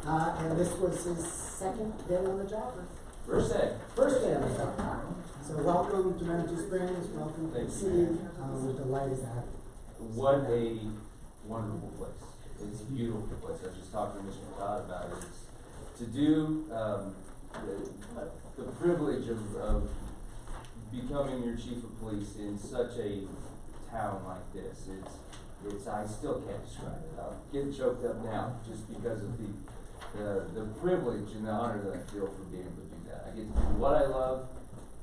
And this was his second day on the job. First day. First day on the job. So welcome to Manitou Springs, welcome to the Thank city. you. We're delighted to have you. What a wonderful place. It's a beautiful place. I was just talking to Mr. Todd about it. It's to do the privilege of becoming your chief of police in such a town like this. It's I still can't describe it. I'll get choked up now just because of the privilege and the honor that I feel for being able to do that. I get to do what I love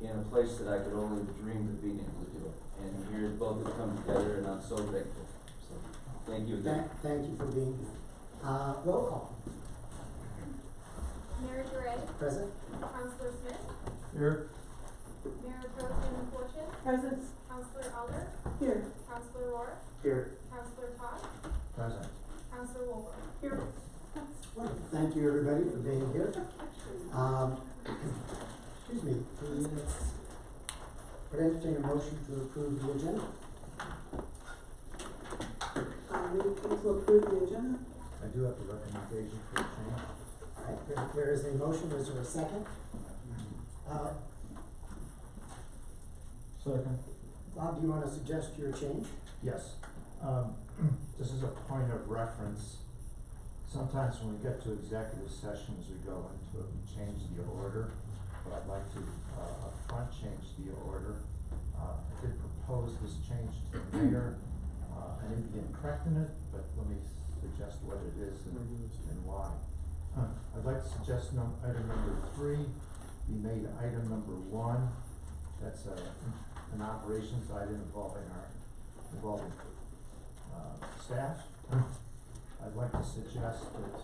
in a place that I could only have dreamed of being able to do it. And here both have come together, and I'm so grateful. So thank you again. Thank you for being here. Roll call. Mayor Gray. Present. Councilor Smith. Here. Mayor Pro Tem Fortune. Present. Councilor Elder. Here. Councilor Rohr. Here. Councilor Todd. Present. Councilor Wolver. Here. Wonderful. Thank you, everybody, for being here. Excuse me, please. Would entertain a motion to approve the agenda. Move to approve the agenda. I do have a recommendation for a change. All right, there is a motion. Is there a second? Second. Bob, do you want to suggest your change? Yes. This is a point of reference. Sometimes when we get to executive sessions, we go into it, we change the order, but I'd like to upfront change the order. I did propose this change to the mayor. I didn't begin correcting it, but let me suggest what it is and why. I'd like to suggest item number 3 be made item number 1. That's an operations item involving staff. I'd like to suggest that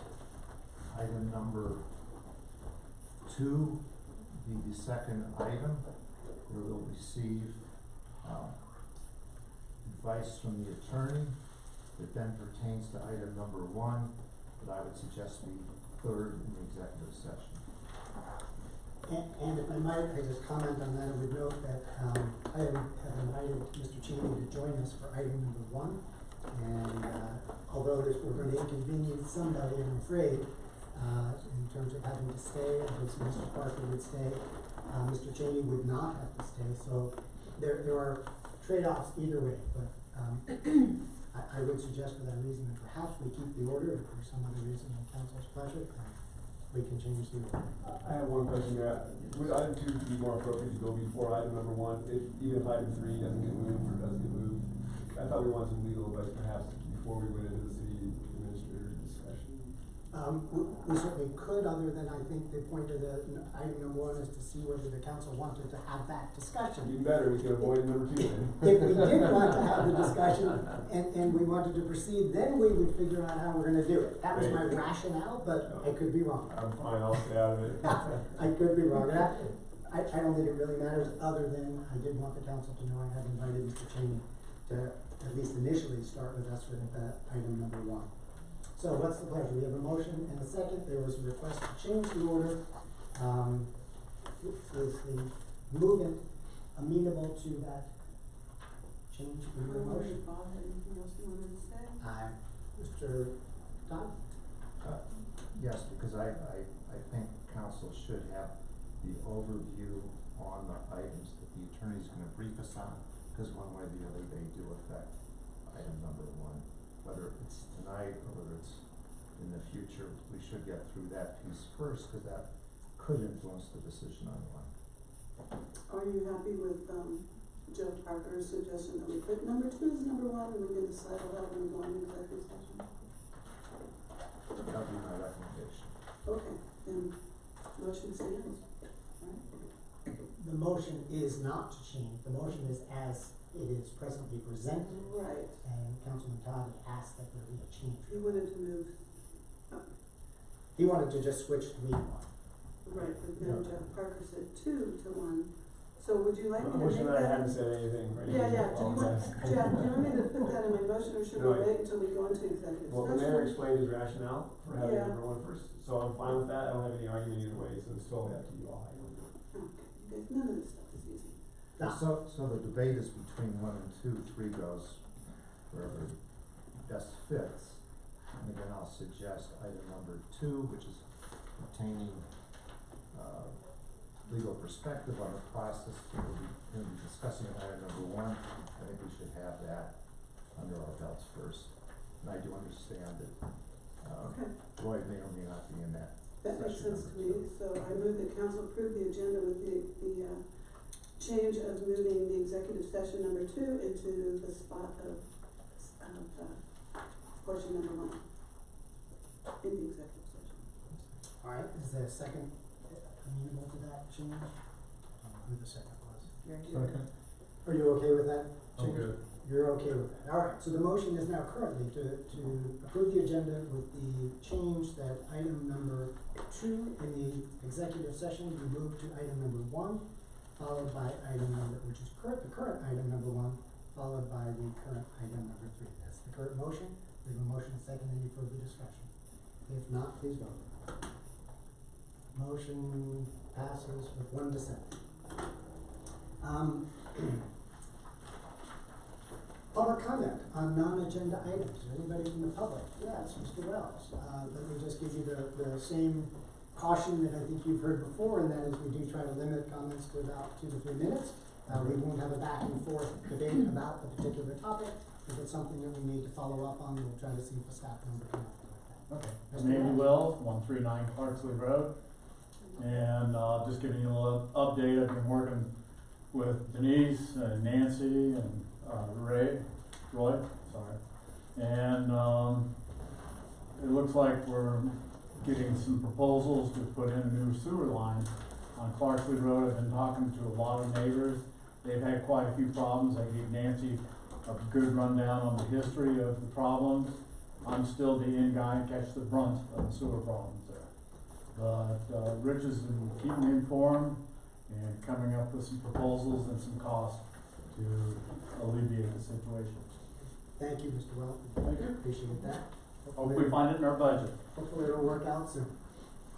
item number 2 be the second item, where we'll receive advice from the attorney that then pertains to item number 1, that I would suggest be third in the executive session. And if I might, I just comment on that. I would note that I have invited Mr. Cheney to join us for item number 1. And although we're going to inconvenience somebody, I'm afraid, in terms of having to stay, I guess Mr. Parker would stay, Mr. Cheney would not have to stay. So there are trade-offs either way. But I would suggest for that reason that perhaps we keep the order. If there's some other reason on council's pleasure, we can change the order. I have one question there. Would item 2 be more appropriate to go before item number 1, even if item 3 doesn't get moved or doesn't get moved? I thought we wanted some legal advice perhaps before we went into the city administrator discussion. We certainly could, other than I think the point of the item number 1 is to see whether the council wanted to have that discussion. Even better, we can avoid number 2 then. If we did want to have the discussion and we wanted to proceed, then we would figure out how we're going to do it. That was my rationale, but I could be wrong. I'm fine, I'll stay out of it. I could be wrong. And I don't think it really matters, other than I did want the council to know I had invited Mr. Cheney to at least initially start with us with item number 1. So what's the pleasure? We have a motion and a second. There was a request to change the order. Is the movement amenable to that change in the motion? Bob, anything else you wanted to say? Mr. Todd? Yes, because I think council should have the overview on the items that the attorney's gonna brief us on, because one way or the other, they do affect item number 1. Whether it's tonight or whether it's in the future, we should get through that piece first, because that could influence the decision on 1. Are you happy with Joe Parker's suggestion that we put number 2 as number 1 and we can decide how we're going to go into executive session? That would be my recommendation. Okay, then motion stands. Right? The motion is not to change. The motion is as it is presently presented. Right. And Councilman Todd had asked that there be a change. He wanted to move. He wanted to just switch 3 to 1. Right, but then Jeff Parker said 2 to 1. So would you like me to I'm wishing make that I that? hadn't said anything, right? Yeah. Do you Apologize. want me to put that in my motion, or should No, we wait until we go into executive Well, the session? mayor explained his rationale for having Yeah. number 1 first, so I'm fine with that. I don't have any argument either way, so it's totally up to you all how you want to do it. Okay, you guys, none of this stuff is easy. So the debate is between 1 and 2, 3 goes wherever best fits. And again, I'll suggest item number 2, which is obtaining, legal perspective on the process. We'll be discussing item number 1. I think we should have that under our belts first. And I do understand that, Okay. Roy may or may not be in that. That makes Session sense to number me, so I move that council approve the agenda with the change of moving the executive session number 2 into the spot of portion number 1 in the executive session. All right, is there a second amenable to that change? I don't know who the second was. Second. Are you okay with that? I'm change? good. You're okay with that. All right, so the motion is now currently to approve the agenda with the change that item number 2 in the executive session be moved to item number 1, followed by item number, which is the current item number 1, followed by the current item number 3. That's the current motion. We have a motion and second. Any further discussion? If not, please vote. Motion passes with 1 dissent. Public comment on non-agenda items. Is there anybody from the public? Yes, Mr. Wells. Let me just give you the same caution that I think you've heard before, and that is we do try to limit comments to about 2 to 3 minutes. We won't have a back and forth debate about the particular topic. If it's something that we need to follow up on, we'll try to see if a staff member can help with that. Okay, Mr. I'm Andy Wells. Wells, 139 Clarksley Road, and just giving you a little update. I've been working with Denise and Nancy and Roy, and it looks like we're getting some proposals to put in a new sewer line on Clarksley Road. I've been talking to a lot of neighbors. They've had quite a few problems. I gave Nancy a good rundown on the history of the problems. I'm still the end guy and catch the brunt of the sewer problems there. But Rich has been keeping me informed and coming up with some proposals and some costs to alleviate the situation. Thank you, Mr. Wells. Thank you. Appreciate that. Hope we find it in our budget. Hopefully it'll work out soon.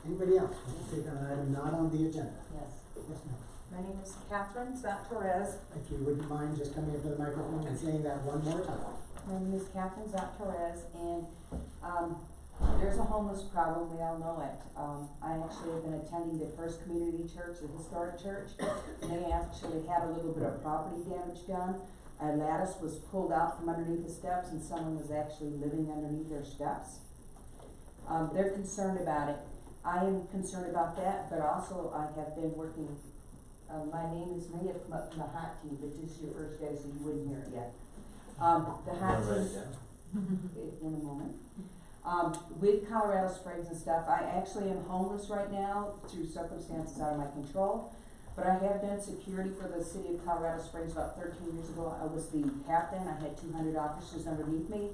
Anybody else? Want to take on an item not on the agenda? Yes. Yes, ma'am. My name is Catherine Zat-Torres. If you wouldn't mind just coming up to the microphone and saying that one more time. My name is Catherine Zat-Torres, and there's a homeless problem, we all know it. I actually have been attending the First Community Church, the historic church, and they actually had a little bit of property damage done. A lattice was pulled out from underneath the steps, and someone was actually living underneath their steps. They're concerned about it. I am concerned about that, but also I have been working, my name is, may have come up from the hot tea, but this is your first day, so you wouldn't hear it yet. The hot tea, in a moment. With Colorado Springs and stuff, I actually am homeless right now through circumstances out of my control, but I have done security for the city of Colorado Springs about 13 years ago. I was the captain. I had 200 officers underneath me,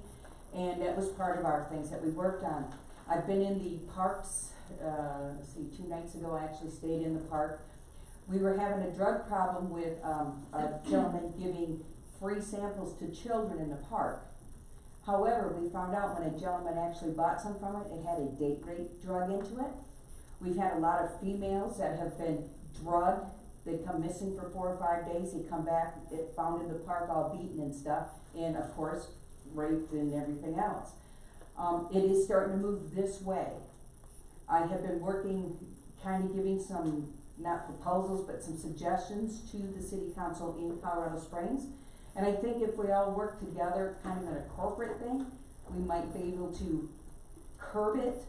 and that was part of our things that we worked on. I've been in the parks, 2 nights ago I actually stayed in the park. We were having a drug problem with a gentleman giving free samples to children in the park. However, we found out when a gentleman actually bought some from it, it had a date rape drug into it. We've had a lot of females that have been drugged. They come missing for 4 or 5 days. They come back, found in the park all beaten and stuff, and of course, raped and everything else. It is starting to move this way. I have been working, kind of giving some, not proposals, but some suggestions to the city council in Colorado Springs. And I think if we all work together, kind of in a corporate thing, we might be able to curb it.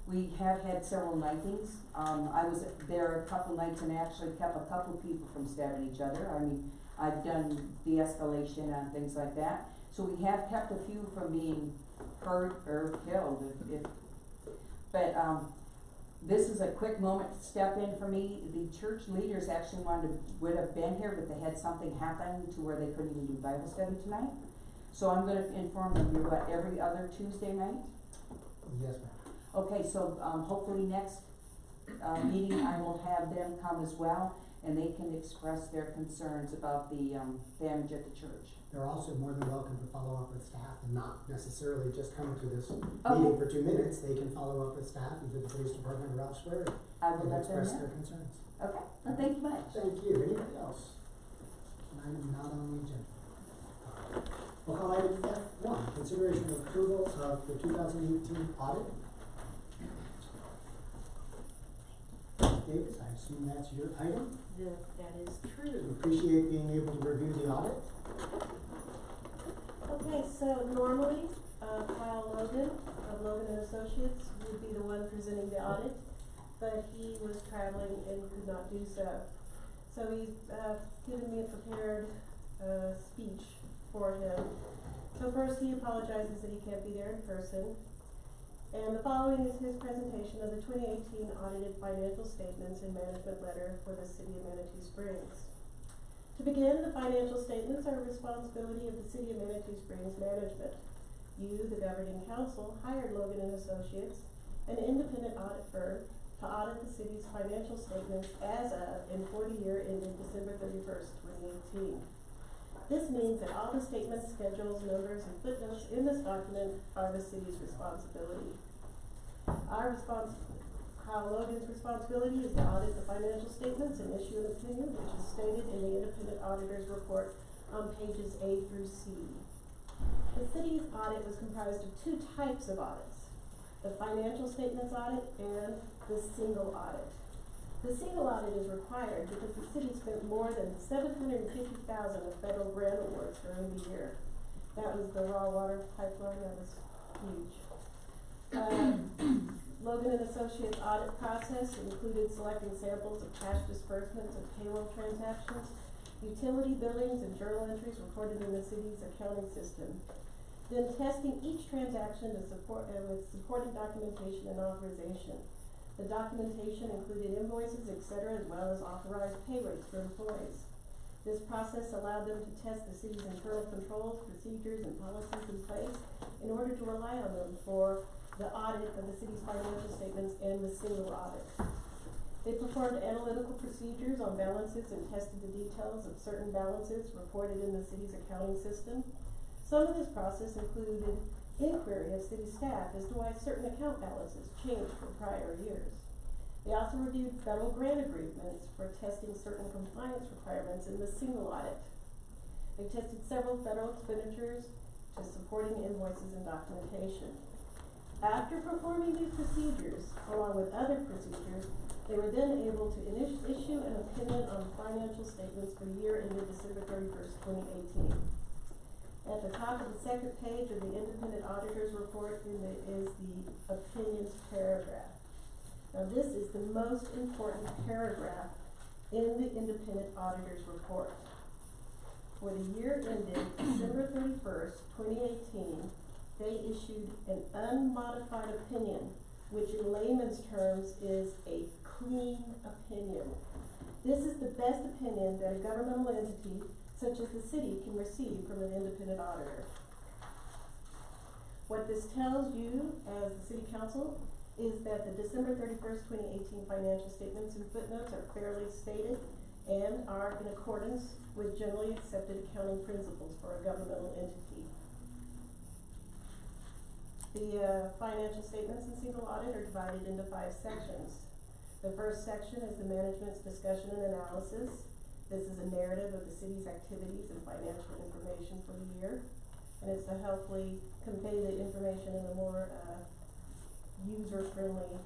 We have had several knifings. I was there a couple nights and actually kept a couple people from stabbing each other. I mean, I've done de-escalation and things like that. So we have kept a few from being hurt or killed. But this is a quick moment to step in for me. The church leaders actually would have been here, but they had something happen to where they couldn't even do Bible study tonight. So I'm going to inform them you're every other Tuesday night? Yes, ma'am. Okay, so hopefully next meeting I will have them come as well, and they can express their concerns about the damage at the church. They're also more than welcome to follow up with staff and not necessarily just come to this meeting for 2 minutes. They can follow up with staff, either the police department or elsewhere, I will and let them express know. their concerns. Okay, well, thank you much. Thank you. Anybody else? An item not on the agenda. We'll call item F1, consideration of approval of the 2018 audit. Davis, I assume that's your item. That is We true. appreciate being able to review the audit. Okay, so normally, Kyle Logan of Logan and Associates would be the one presenting the audit, but he was traveling and could not do so. So he's, given me a prepared, speech for him. So first, he apologizes that he can't be there in person. And the following is his presentation of the 2018 audited financial statements and management letter for the city of Manitou Springs. To begin, the financial statements are a responsibility of the city of Manitou Springs management. You, the governing council, hired Logan and Associates, an independent audit firm, to audit the city's financial statements as of and for the year ending December 31st, 2018. This means that all the statements, schedules, numbers, and footnotes in this document are the city's responsibility. Kyle Logan's responsibility is to audit the financial statements and issue an opinion, which is stated in the independent auditor's report on pages A through C. The city's audit was comprised of two types of audits: the financial statements audit and the single audit. The single audit is required because the city spent more than $750,000 of federal grant awards during the year. That was the raw water pipeline. That was huge. Logan and Associates audit process included selecting samples of cash disbursements and payroll transactions, utility billings, and journal entries recorded in the city's accounting system. Then testing each transaction to support with supporting documentation and authorization. The documentation included invoices, etc., as well as authorized pay rates for employees. This process allowed them to test the city's internal controls, procedures, and policies in place in order to rely on them for the audit of the city's financial statements and the single audit. They performed analytical procedures on balances and tested the details of certain balances reported in the city's accounting system. Some of this process included inquiry of city staff as to why certain account balances changed from prior years. They also reviewed federal grant agreements for testing certain compliance requirements in the single audit. They tested several federal expenditures to supporting invoices and documentation. After performing these procedures, along with other procedures, they were then able to issue an opinion on financial statements for the year ended December 31st, 2018. At the top of the second page of the independent auditor's report is the opinions paragraph. Now this is the most important paragraph in the independent auditor's report. For the year ended December 31st, 2018, they issued an unmodified opinion, which in layman's terms is a clean opinion. This is the best opinion that a governmental entity such as the city can receive from an independent auditor. What this tells you as the city council is that the December 31st, 2018 financial statements and footnotes are fairly stated and are in accordance with generally accepted accounting principles for a governmental entity. The financial statements and single audit are divided into 5 sections. The first section is the management's discussion and analysis. This is a narrative of the city's activities and financial information for the year, and it's to helpfully convey the information in a more user-friendly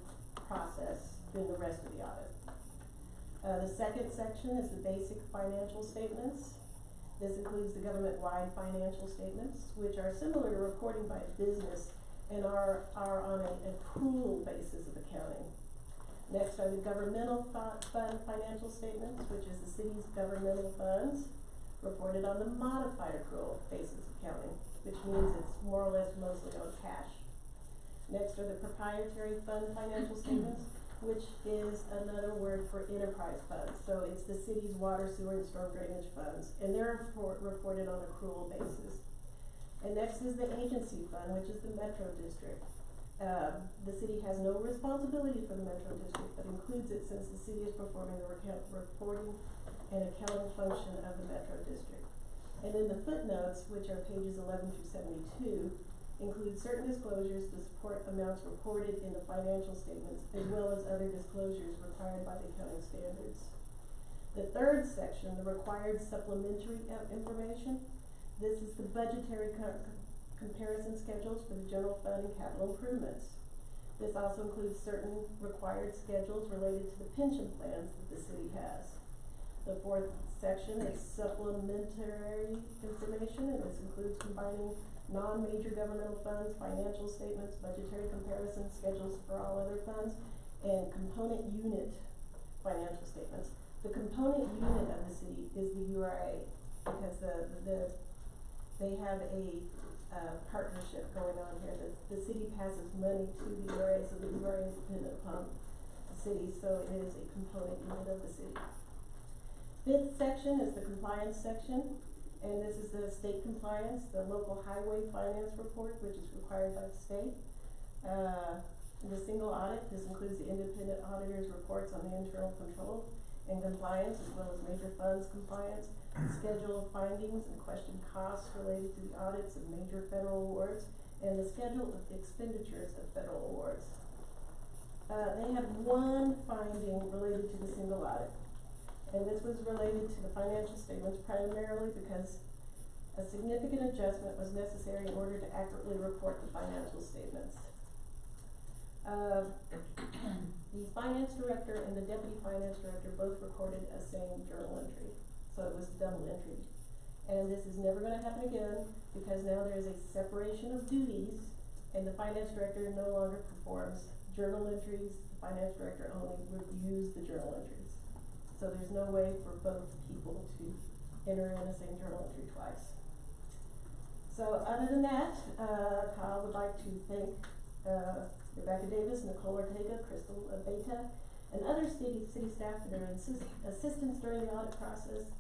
process than the rest of the audit. The second section is the basic financial statements. This includes the government-wide financial statements, which are similar to reporting by a business and are on an accrual basis of accounting. Next are the governmental fund financial statements, which is the city's governmental funds, reported on the modified accrual basis accounting, which means it's more or less mostly on cash. Next are the proprietary fund financial statements, which is another word for enterprise funds. So it's the city's water, sewer, and storm drainage funds, and they're reported on accrual basis. And next is the agency fund, which is the Metro District. The city has no responsibility for the Metro District, but includes it since the city is performing the reporting and accounting function of the Metro District. And then the footnotes, which are pages 11 through 72, include certain disclosures to support amounts reported in the financial statements, as well as other disclosures required by the accounting standards. The third section, the required supplementary information, This is the budgetary comparison schedules for the general fund and capital improvements. This also includes certain required schedules related to the pension plans that the city has. The fourth section is supplementary information, and this includes combining non-major governmental funds, financial statements, budgetary comparison schedules for all other funds, and component unit financial statements. The component unit of the city is the URA, because they have a partnership going on here. The city passes money to the URA, so the URA is dependent upon the city, so it is a component unit of the city. Fifth section is the compliance section, and this is the state compliance, the local highway finance report, which is required by the state. The single audit, this includes the independent auditor's reports on the internal control and compliance, as well as major funds compliance, schedule of findings and question costs related to the audits of major federal awards, and the schedule of expenditures of federal awards. They have one finding related to the single audit, and this was related to the financial statements primarily because a significant adjustment was necessary in order to accurately report the financial statements. The finance director and the deputy finance director both recorded a same journal entry, so it was double entry. And this is never gonna happen again, because now there is a separation of duties, and the finance director no longer performs journal entries, the finance director only reviews the journal entries. So there's no way for both people to enter in the same journal entry twice. So other than that, Kyle would like to thank, Rebecca Davis, Nicole Ortega, Crystal Abeta, and other city staff for their assistance during the audit process.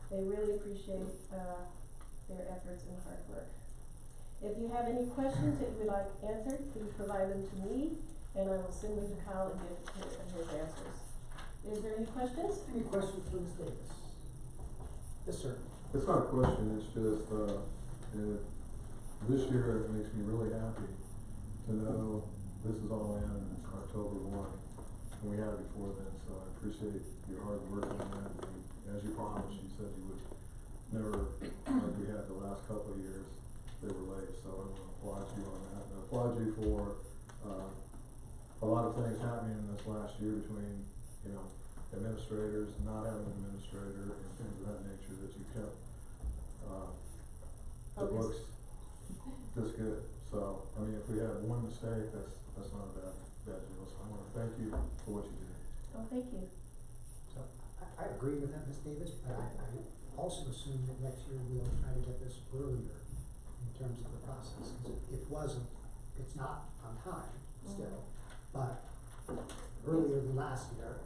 They really appreciate their efforts and hard work. If you have any questions that you would like answered, please provide them to me, and I will send them to Kyle and get his answers. Is there any questions? Any questions for Ms. Davis? Yes, sir. It's not a question, it's just, this year it makes me really happy to know this is all in October 1, and we had it before then, so I appreciate your hard work on that. And as you promised, you said you would never, like we had the last couple of years, they were late, so I want to applaud you on that. And I applaud you for, a lot of things happening in this last year between, you know, administrators, not having an administrator, and things of that nature that you kept, the books this good. So, I mean, if we had one mistake, that's not a bad deal, so I wanna thank you for what you did. Oh, thank you. So, I agree with that, Ms. Davis, but I also assume that next year we'll try to get this earlier in terms of the process, because it's not on time still, but earlier than last year.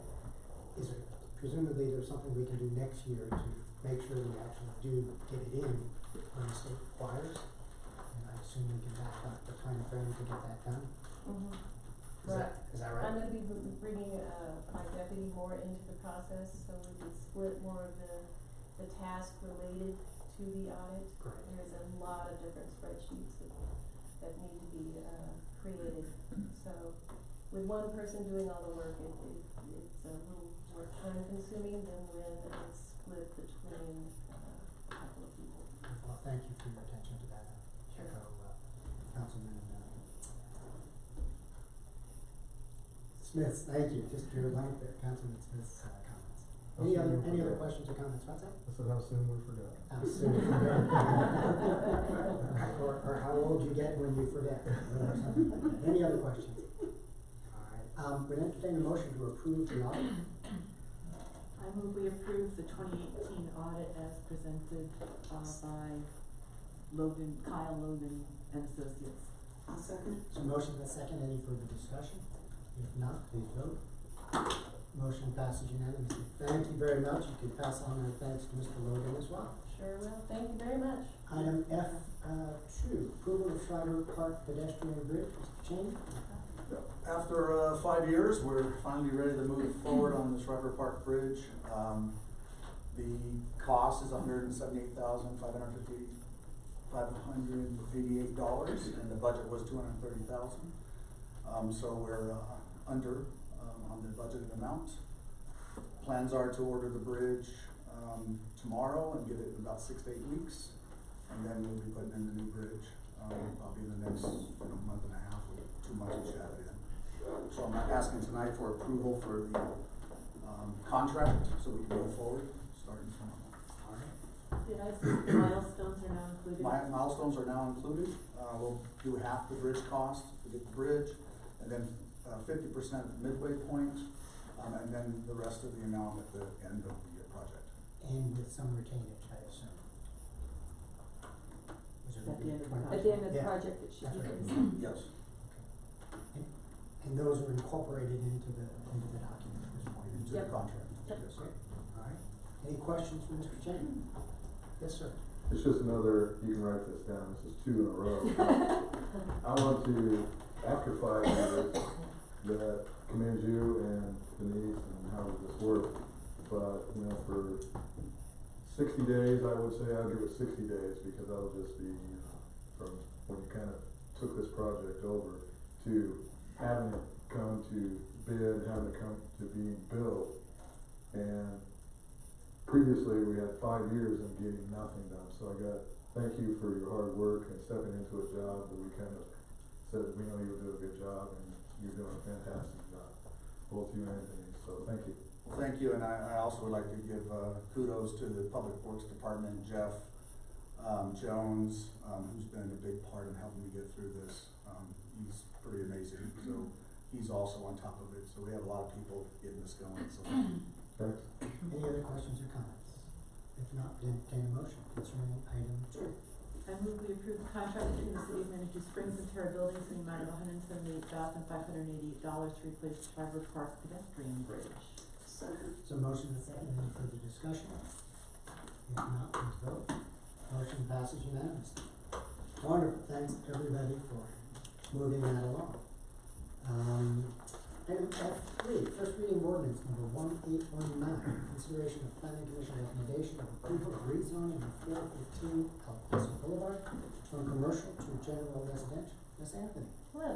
Is it, presumably there's something we can do next year to make sure we actually do get it in when the state requires? And I assume we can back up the time frame to get that done? Mm-hmm. Is that right? I'm gonna be bringing, my deputy more into the process, so we can split more of the task related to the audit. Great. There's a lot of different spreadsheets that need to be, created. So, with one person doing all the work, it's a little more time consuming than when it's split between, a couple of people. Well, thank you for your attention to that. Sure. Councilman, Smith, thank you, just your length there, Councilman Smith's, comments. Any other questions or comments, what's that? I said, how soon we forgot. How soon you forget. Or how old you get when you forget, or something like that. Any other questions? All right, we entertain a motion to approve the audit. I move we approve the 2018 audit as presented by Kyle Logan and Associates. I'll second. So motion and a second, any further discussion? If not, please vote. Motion passes unanimously. Thank you very much. You can pass on our thanks to Mr. Logan as well. Sure will, thank you very much. Item F2, approval of Schreiber Park pedestrian bridge. Mr. Cheney? After 5 years, we're finally ready to move forward on the Schreiber Park Bridge. The cost is $178,588, and the budget was $230,000. So we're under on the budgeted amount. Plans are to order the bridge tomorrow and get it in about 6 to 8 weeks. and then we'll be putting in the new bridge, probably in the next, month and a half, or 2 months, we should have it in. So I'm asking tonight for approval for the, contract, so we can move forward, starting tomorrow. All right. Did I see milestones are now included? Milestones are now included. We'll do half the bridge cost to get the bridge, and then 50% at the midway point, and then the rest of the amount at the end of the project. And with some retainage, I assume. Is it At the end of the gonna be project. At the end of the Yeah. project, it should be That's right. consent. Yes. And those are incorporated into the document at this point? Into Yep. the contract. Yep. Yes. Great. All right. Any questions for Mr. Chen? Yes, sir. It's just another, you can write this down, this is 2 in a row. I want to, after 5 years, that commend you and Denise and how this worked. But, for 60 days, I would say I'd give it 60 days, because that'll just be, from when you kind of took this project over to having it come to bid, having it come to being built. And previously, we had 5 years of getting nothing done, so thank you for your hard work and stepping into a job that we kind of said, we know you'll do a good job, and you're doing a fantastic job, both you and Denise, so thank you. Well, thank you, and I also would like to give kudos to the Public Works Department, Jeff Jones, who's been a big part in helping me get through this. He's pretty amazing, so he's also on top of it, so we have a lot of people getting this going, so. Thanks. Any other questions or comments? If not, entertain a motion concerning item 2. I move we approve the contract between the city of Manitou Springs and Terra Buildings in the amount of $178,588 to replace the Tribal Park pedestrian bridge. Second. So motion and second, any further discussion? If not, please vote. Motion passes unanimously. Wonderful, thanks everybody for moving that along. Item F3, first reading ordinance number 1819, consideration of planning commission recommendation of approval of rezoning of 415 El Paso Boulevard from commercial to general residential. Ms. Anthony. Hello.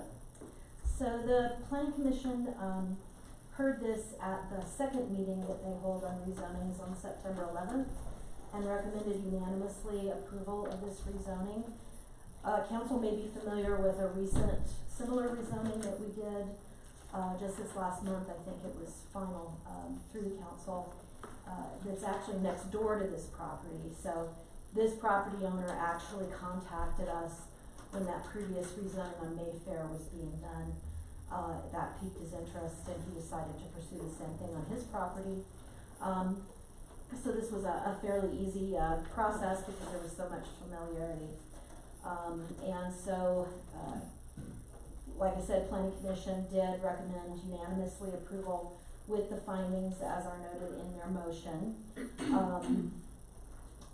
So the planning commission, heard this at the second meeting that they hold on rezonings on September 11th and recommended unanimously approval of this rezoning. Council may be familiar with a recent similar rezoning that we did just this last month. I think it was final through the council. That's actually next door to this property. So this property owner actually contacted us when that previous rezoning on Mayfair was being done. That piqued his interest, and he decided to pursue the same thing on his property. So this was a fairly easy process because there was so much familiarity. And so, like I said, Planning Commission did recommend unanimously approval with the findings as are noted in their motion.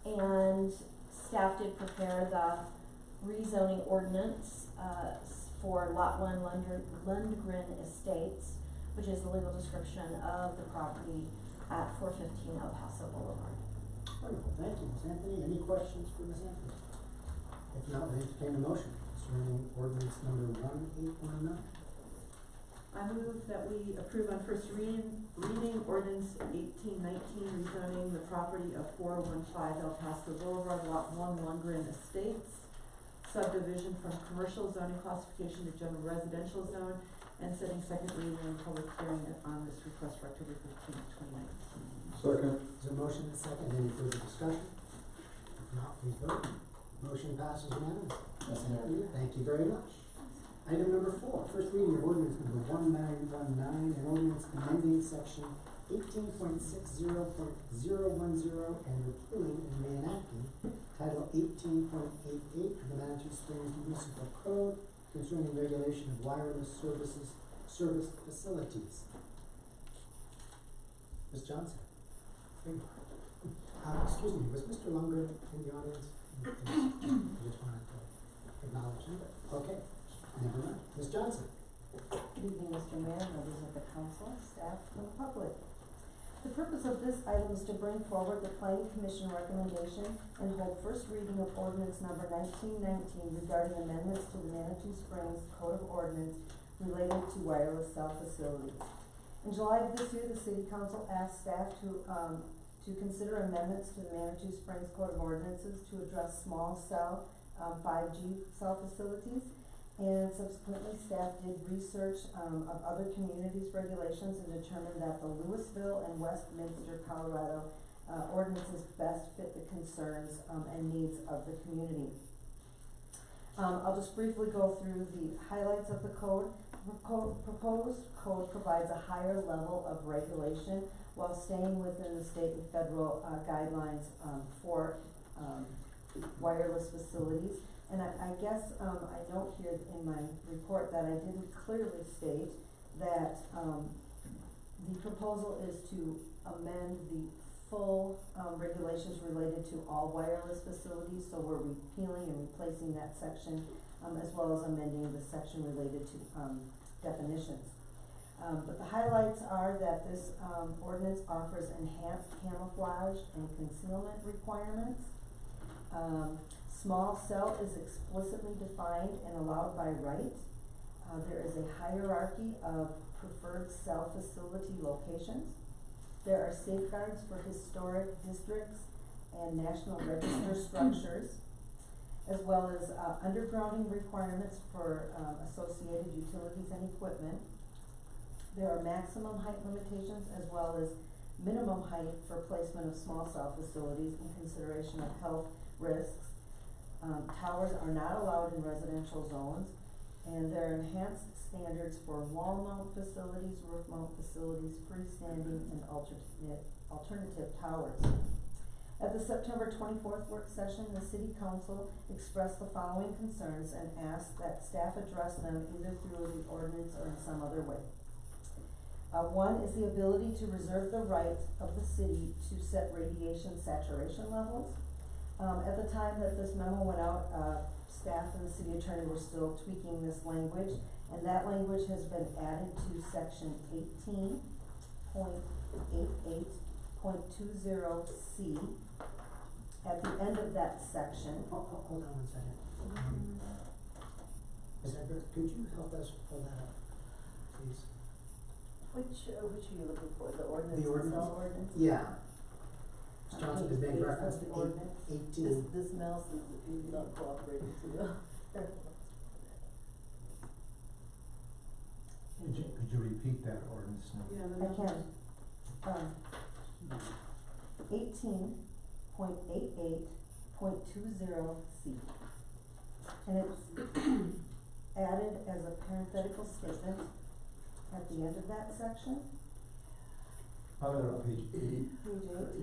And staff did prepare the rezoning ordinance for Lot 1 Lundgren Estates, which is the legal description of the property at 415 El Paso Boulevard. Wonderful, thank you, Ms. Anthony. Any questions for Ms. Anthony? If not, we entertain a motion concerning ordinance number 1819. I move that we approve on first reading ordinance 1819, rezoning the property of 415 El Paso Boulevard, Lot 1 Lundgren Estates, subdivision from commercial zoning classification to general residential zone, and setting second reading and public hearing on this request for October 15th, 2019. Second. Is there a motion and a second? Any further discussion? If not, please vote. Motion passes unanimously. Thank you very much. Item number 4, first reading of ordinance number 1919, an ordinance amending section 18.60.010 and repealing and reenacting title 18.88 of the Manitou Springs Municipal Code concerning regulation of wireless service facilities. Ms. Johnson. Excuse me, was Mr. Lundgren in the audience? I just wanted to acknowledge him. Okay, never mind. Ms. Johnson. Good evening, Mr. Mayor, members of the council, staff, and the public. The purpose of this item is to bring forward the Planning Commission recommendation and hold first reading of ordinance number 1919 regarding amendments to the Manitou Springs Code of Ordinance related to wireless cell facilities. In July of this year, the City Council asked staff to to consider amendments to the Manitou Springs Code of Ordinances to address small cell, 5G cell facilities. And subsequently, staff did research, of other communities' regulations and determined that the Louisville and Westminster, Colorado, ordinances best fit the concerns, and needs of the community. I'll just briefly go through the highlights of the code. Proposed code provides a higher level of regulation while staying within the state and federal, guidelines, for, wireless facilities. And I guess, I note here in my report that I didn't clearly state that, the proposal is to amend the full, regulations related to all wireless facilities, so we're repealing and replacing that section, as well as amending the section related to, definitions. But the highlights are that this, ordinance offers enhanced camouflage and concealment requirements. Small cell is explicitly defined and allowed by right. There is a hierarchy of preferred cell facility locations. There are safeguards for historic districts and National Register structures, as well as undergrounding requirements for associated utilities and equipment. There are maximum height limitations as well as minimum height for placement of small cell facilities in consideration of health risks. Towers are not allowed in residential zones, and there are enhanced standards for wall mount facilities, roof mount facilities, freestanding, and alternative towers. At the September 24th work session, the City Council expressed the following concerns and asked that staff address them either through the ordinance or in some other way. One is the ability to reserve the right of the city to set radiation saturation levels. At the time that this memo went out, staff and the city attorney were still tweaking this language, and that language has been added to section 18.88.20C. At the end of that section. Hold on 1 second. Is that good? Could you help us pull that up, please? Which are you looking for, the ordinance? The ordinance? Cell ordinance? Yeah. Johnson has made Page reference of the to ordinance. 18. This mouse is not cooperating too well. Could you repeat that ordinance number? Yeah, I can. 18.88.20C. And it's added as a parenthetical statement at the end of that section. I'm on page 8. Page 8.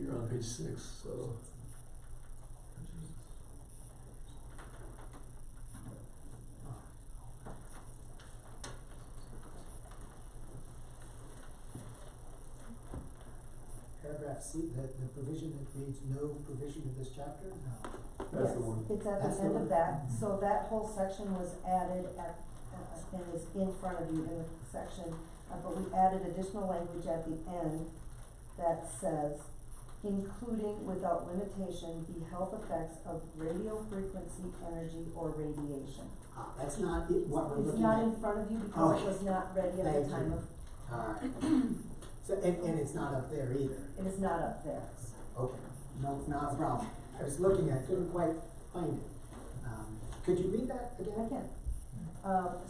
You're on page 6, so. Paragraph C, the provision that reads no provision of this chapter? No. That's Yes, the one. it's at That's the the end one. of that, so that whole section was added at, and is in front of you in the section, but we added additional language at the end that says, including without limitation the health effects of radio frequency, energy, or radiation. That's not what we're It's looking not at. in front of you because it Okay. was not ready at Thank the time you. of, Alright. So, and it's not up there either. it is not up there. Okay, no, not a problem. I was looking, I couldn't quite find it. Could you read that again? I can.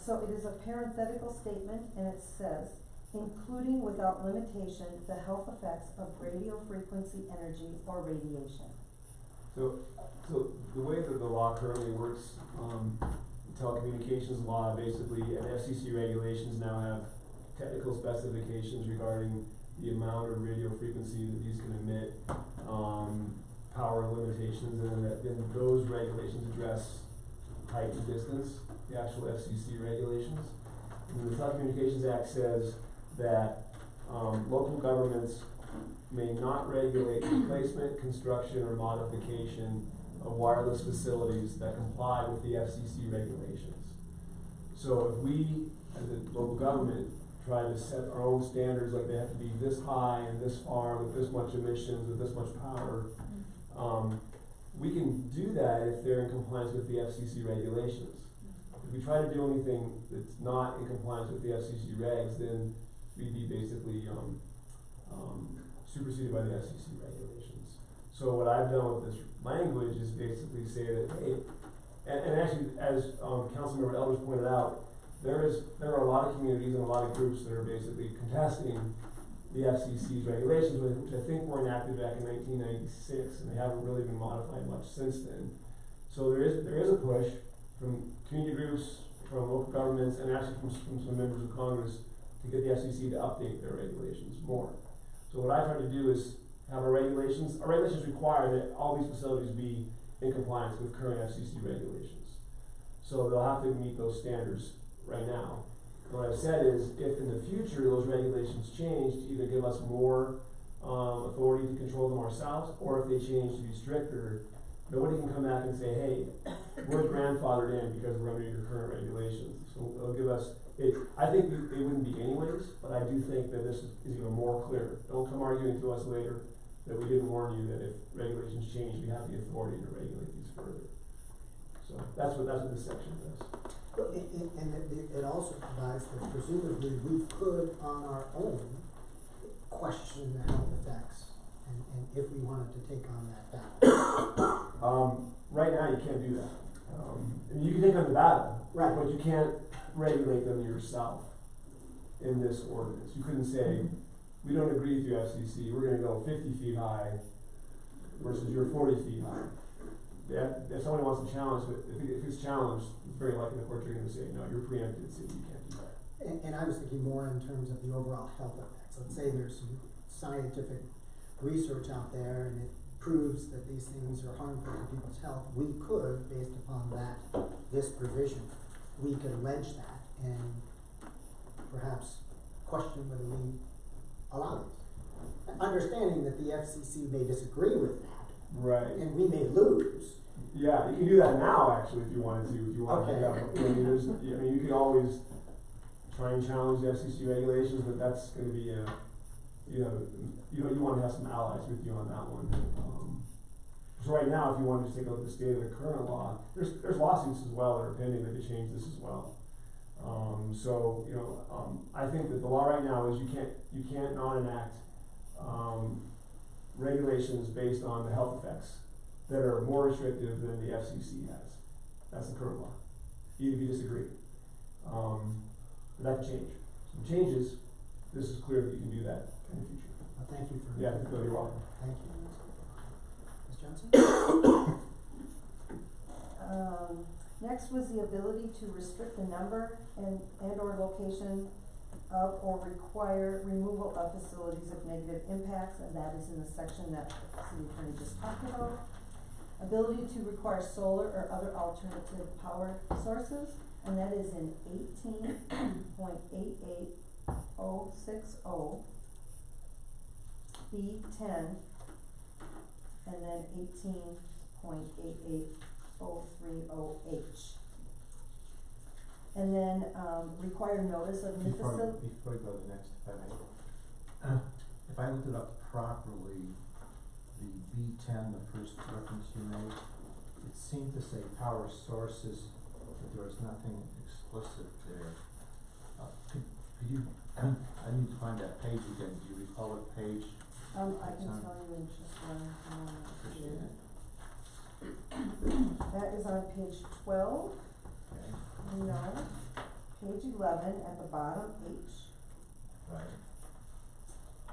So it is a parenthetical statement, and it says, including without limitation the health effects of radio frequency, energy, or radiation. So the way that the law currently works, the telecommunications law, basically, and FCC regulations now have technical specifications regarding the amount of radio frequency that these can emit, power limitations, and then those regulations address height and distance, the actual FCC regulations. And the Telecommunications Act says that, local governments may not regulate the placement, construction, or modification of wireless facilities that comply with the FCC regulations. So if we, as a local government, try to set our own standards, like they have to be this high and this far with this much emissions, with this much power, we can do that if they're in compliance with the FCC regulations. If we try to do anything that's not in compliance with the FCC regs, then we'd be basically superseded by the FCC regulations. So what I've done with this language is basically say that, hey, and actually, as, Councilmember Elders pointed out, there are a lot of communities and a lot of groups that are basically contesting the FCC's regulations, which I think were enacted back in 1996, and they haven't really been modified much since then. So there is a push from community groups, from local governments, and actually from some members of Congress to get the FCC to update their regulations more. So what I try to do is have our regulations require that all these facilities be in compliance with current FCC regulations. So they'll have to meet those standards right now. What I've said is, if in the future those regulations change to either give us more authority to control them ourselves, or if they change to be stricter, nobody can come back and say, hey, we're grandfathered in because we're under your current regulations. So they'll give us, I think they wouldn't be anyways, but I do think that this is even more clear. Don't come arguing to us later that we didn't warn you that if regulations change, we have the authority to regulate these further. So that's what this section does. And it also provides that presumably we could on our own question the health effects and if we wanted to take on that battle. Right now you can't do that. You can take on the battle, right, but you can't regulate them yourself in this ordinance. You couldn't say, we don't agree with you, FCC, we're gonna go 50 feet high versus you're 40 feet high. If somebody wants to challenge it, if it's challenged, it's very likely the courts are gonna say, no, you're preempted, so you can't do that. And I was thinking more in terms of the overall health effects. Let's say there's some scientific research out there and it proves that these things are harmful to people's health. We could, based upon this provision, we could allege that and perhaps question whether we allow it. Understanding that the FCC may disagree with that. Right. And we may lose. Yeah, you can do that now, actually, if you wanted to. If you want Okay. to, you can always try and challenge the FCC regulations, but that's going to be you want to have some allies with you on that one. So right now, if you want to take a look at the state of the current law, there's lawsuits as well that are pending that could change this as well. I think that the law right now is you can't not enact regulations based on the health effects that are more restrictive than the FCC has. That's the current law, even if you disagree. But that can change. So if it changes, this is clear that you can do that in the future. Well, thank you for Yeah, you're welcome. Thank you. Ms. Johnson? Next was the ability to restrict the number and or location of or require removal of facilities of negative impacts, and that is in the section that the city attorney just talked about. Ability to require solar or other alternative power sources, and that is in 18.88060, B10, and then 18.88030H. And then, require notice of new facility. Before you go to the next, if I may. If I looked it up properly, the B10, the first reference you made, it seemed to say power sources, but there was nothing explicit there. Could you, I need to find that page again. Do you recall what page? I can tell you in just one moment. Appreciate it. That is on page 12. Okay. No, page 11 at the bottom, H. Right.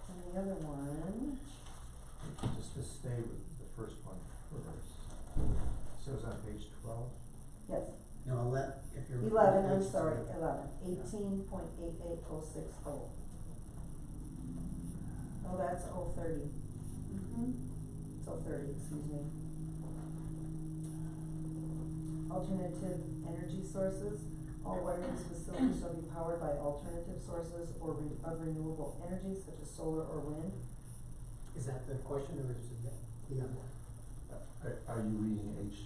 And the other one, Just to stay with the first one first. So it's on page 12? yes, No, if you're. 11, I'm sorry, 11, 18.88060. Oh, that's 030. It's 030, excuse me. Alternative energy sources. All wireless facilities shall be powered by alternative sources or of renewable energy such as solar or wind. Is that the question or is it beyond that? Are you reading H?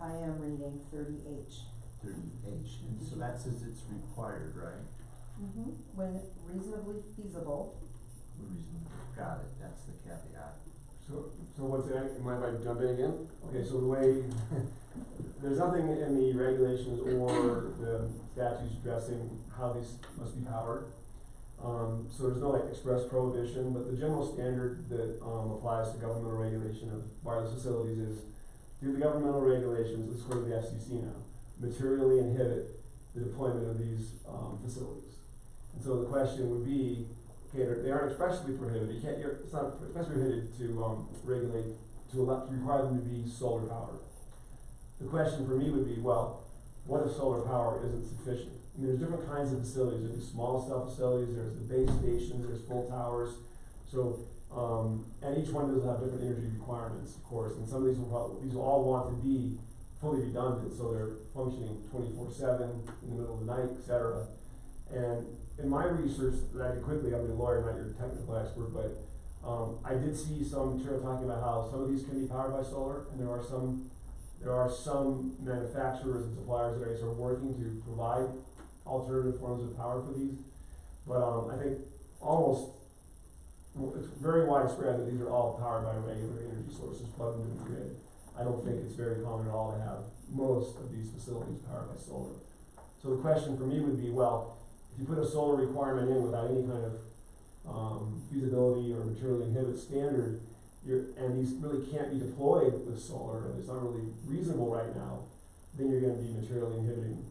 I am reading 30H. 30H, and so that says it's required, right? When reasonably feasible. Got it, that's the caveat. So what's that? Mind if I jump in again? Okay, so the way, there's nothing in the regulations or the statutes addressing how these must be powered. So there's no like express prohibition, but the general standard that, applies to governmental regulation of wireless facilities is, do the governmental regulations, this is according to the FCC now, materially inhibit the deployment of these, facilities? And so the question would be, okay, they aren't expressly prohibited, it's not expressly prohibited to, regulate, to require them to be solar powered. The question for me would be, well, what if solar power isn't sufficient? I mean, there's different kinds of facilities. There's small cell facilities, there's the base stations, there's full towers. So, and each one does have different energy requirements, of course, and some of these these will all want to be fully redundant, so they're functioning 24/7 in the middle of the night, etc. And in my research that I did quickly, I'm a lawyer, not your technical expert, but I did see some material talking about how some of these can be powered by solar, and there are some manufacturers and suppliers that are working to provide alternative forms of power for these. But I think it's very widespread that these are all powered by regular energy sources plugged into the grid. I don't think it's very common at all to have most of these facilities powered by solar. So the question for me would be, well, if you put a solar requirement in without any kind of feasibility or materially inhibit standard, and these really can't be deployed with solar, and it's not really reasonable right now, then you're going to be materially inhibiting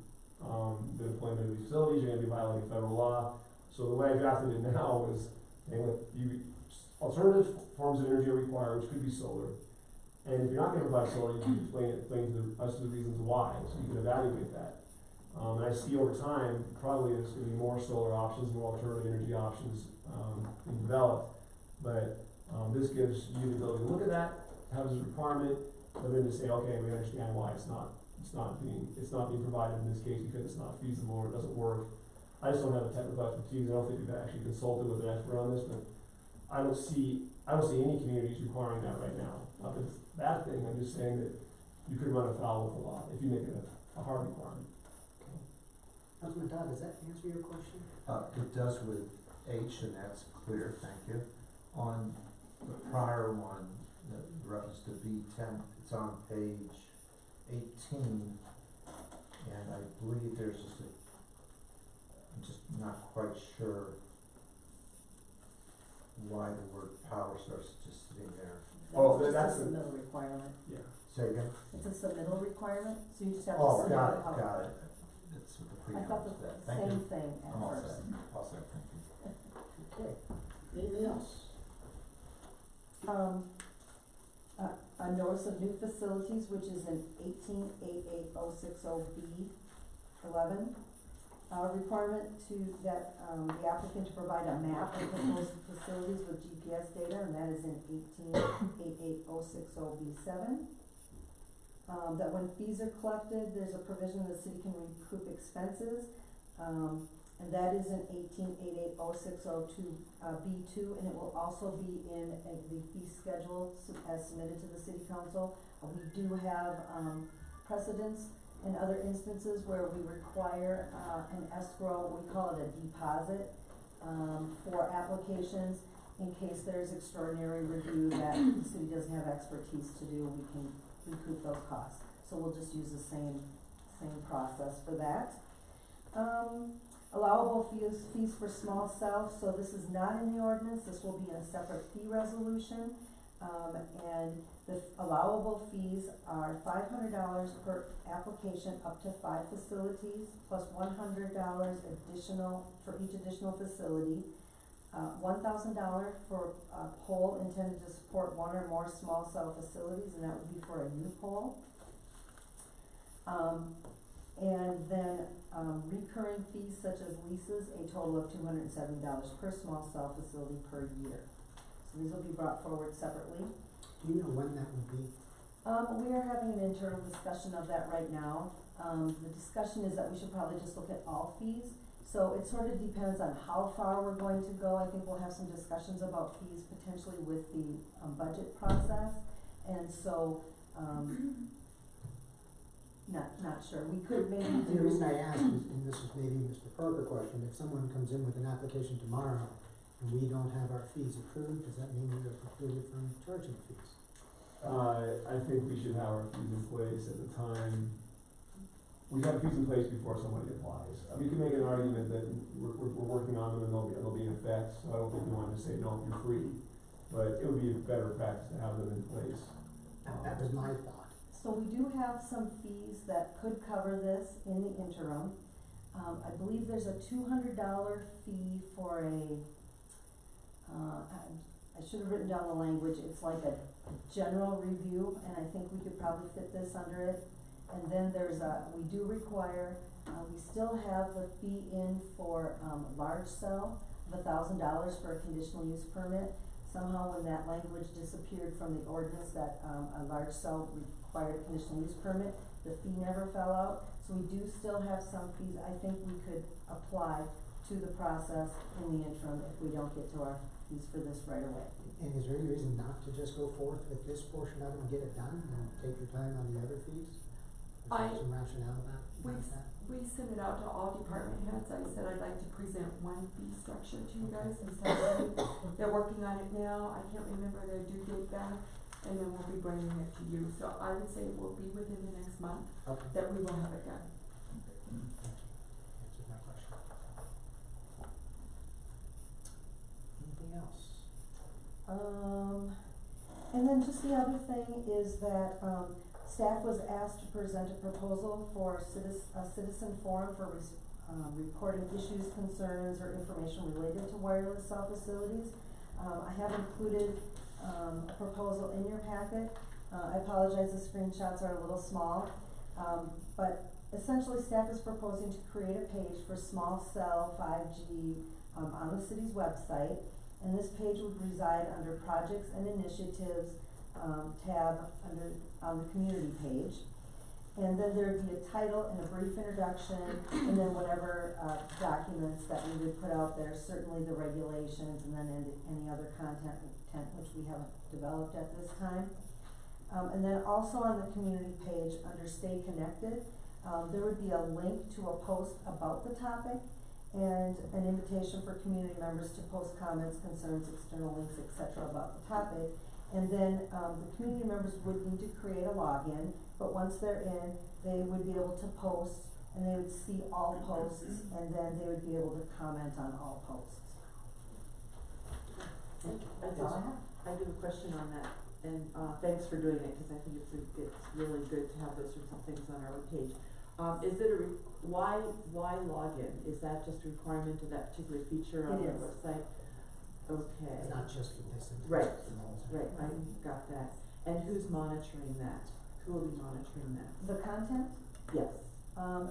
the deployment of these facilities. You're going to be violating federal law. So the way I drafted it now is, alternative forms of energy are required, which could be solar. And if you're not going to provide solar, you can explain to us the reasons why, so you can evaluate that. And I see over time, probably there's going to be more solar options, more alternative energy options being developed. But this gives you the ability to look at that, have as a requirement, but then to say, okay, we understand why it's not being provided in this case because it's not feasible or it doesn't work. I just don't have the technical expertise. I don't think we've actually consulted with an expert on this, but I don't see any communities requiring that right now. Not that it's a bad thing, I'm just saying that you could run afoul of the law if you make it a hard requirement. Councilman Todd, does that answer your question? It does with H, and that's clear, thank you. On the prior one, the reference to B10, it's on page 18, and I believe there's I'm just not quite sure why the word power source is just sitting there. Oh, It's that's a submittal requirement. Yeah. Say again? It's a submittal requirement, so you just have to Oh, submit got the it, public. got it. That's what the I preamble thought said. the Thank same you. thing at I'm all first. set. All set, thank you. Okay. Anything else? A notice of new facilities, which is in 18-88060B11. Requirement to that, the applicant to provide a map of proposed facilities with GPS data, and that is in 18-88060B7. That when fees are collected, there's a provision the city can recoup expenses, and that is in 18-88060B2, and it will also be in the fee schedule as submitted to the city council. We do have precedents in other instances where we require an escrow, we call it a deposit, for applications in case there's extraordinary review that the city doesn't have expertise to do. We can recoup those costs. So we'll just use the same process for that. Allowable fees for small cells, so this is not in the ordinance, this will be in a separate fee resolution. And the allowable fees are $500 per application up to 5 facilities, plus $100 additional for each additional facility. $1,000 for a pole intended to support 1 or more small cell facilities, and that would be for a new pole. And then recurring fees such as leases, a total of $270 per small cell facility per year. So these will be brought forward separately. Do you know when that would be? We are having an internal discussion of that right now. The discussion is that we should probably just look at all fees. So it sort of depends on how far we're going to go. I think we'll have some discussions about fees potentially with the budget process. And so, not sure. We could maybe And the reason I ask is, and this is maybe Mr. Parker question, if someone comes in with an application tomorrow and we don't have our fees approved, does that mean we are precluded from charging fees? I think we should have our fees in place at the time we have fees in place before somebody applies. We can make an argument that we're working on them and they'll be in effect, so I don't think we want to say, no, you're free. But it would be a better practice to have them in place. That was my thought. So we do have some fees that could cover this in the interim. I believe there's a $200 fee for I should have written down the language, it's like a general review, and I think we could probably fit this under it. And then we do require, we still have the fee in for, large cell of $1,000 for a conditional use permit. Somehow when that language disappeared from the ordinance that, a large cell required a conditional use permit, the fee never fell out. So we do still have some fees I think we could apply to the process in the interim if we don't get to our fees for this right away. And is there any reason not to just go forth with this portion of it and get it done and take your time on the other fees? Is there some rationale about that? We sent it out to all department heads. I said I'd like to present one fee structure to you guys instead of, they're working on it now. I can't remember their due date back, and then we'll be bringing it to you. So I would say it will be within the next month that we will have it done. Answered my question. Anything else? And then just the other thing is that, staff was asked to present a proposal for a citizen forum for reporting issues, concerns, or information related to wireless cell facilities. I have included, a proposal in your packet. I apologize, the screenshots are a little small, but essentially staff is proposing to create a page for small cell 5G, on the city's website. And this page would reside under projects and initiatives, tab on the community page. And then there'd be a title and a brief introduction, and then whatever, documents that we would put out there, certainly the regulations, and then any other content which we haven't developed at this time. And then also on the community page, under Stay Connected, there would be a link to a post about the topic, and an invitation for community members to post comments, concerns, external links, etc. about the topic. And then, the community members would need to create a login, but once they're in, they would be able to post, and they would see all posts, and then they would be able to comment on all posts. That's all I have. I do have a question on that, and, thanks for doing it, cause I think it's really good to have those sorts of things on our webpage. Is it why login? Is that just a requirement of that particular feature on the website? Okay. It's not just for this. Right, I got that. And who's monitoring that? Who will be monitoring that? The content? Yes.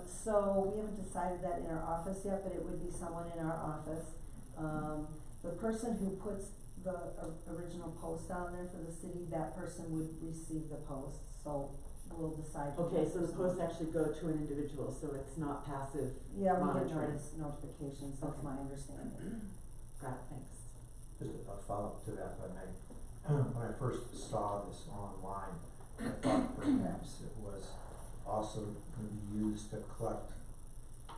So we haven't decided that in our office yet, but it would be someone in our office. The person who puts the original post on there for the city, that person would receive the post, so we'll decide. Okay, so the posts actually go to an individual, so it's not passive Yeah, we get monitoring. notifications, that's my understanding. Got it, thanks. Just a follow-up to that, if I may. When I first saw this online, I thought perhaps it was also going to be used to collect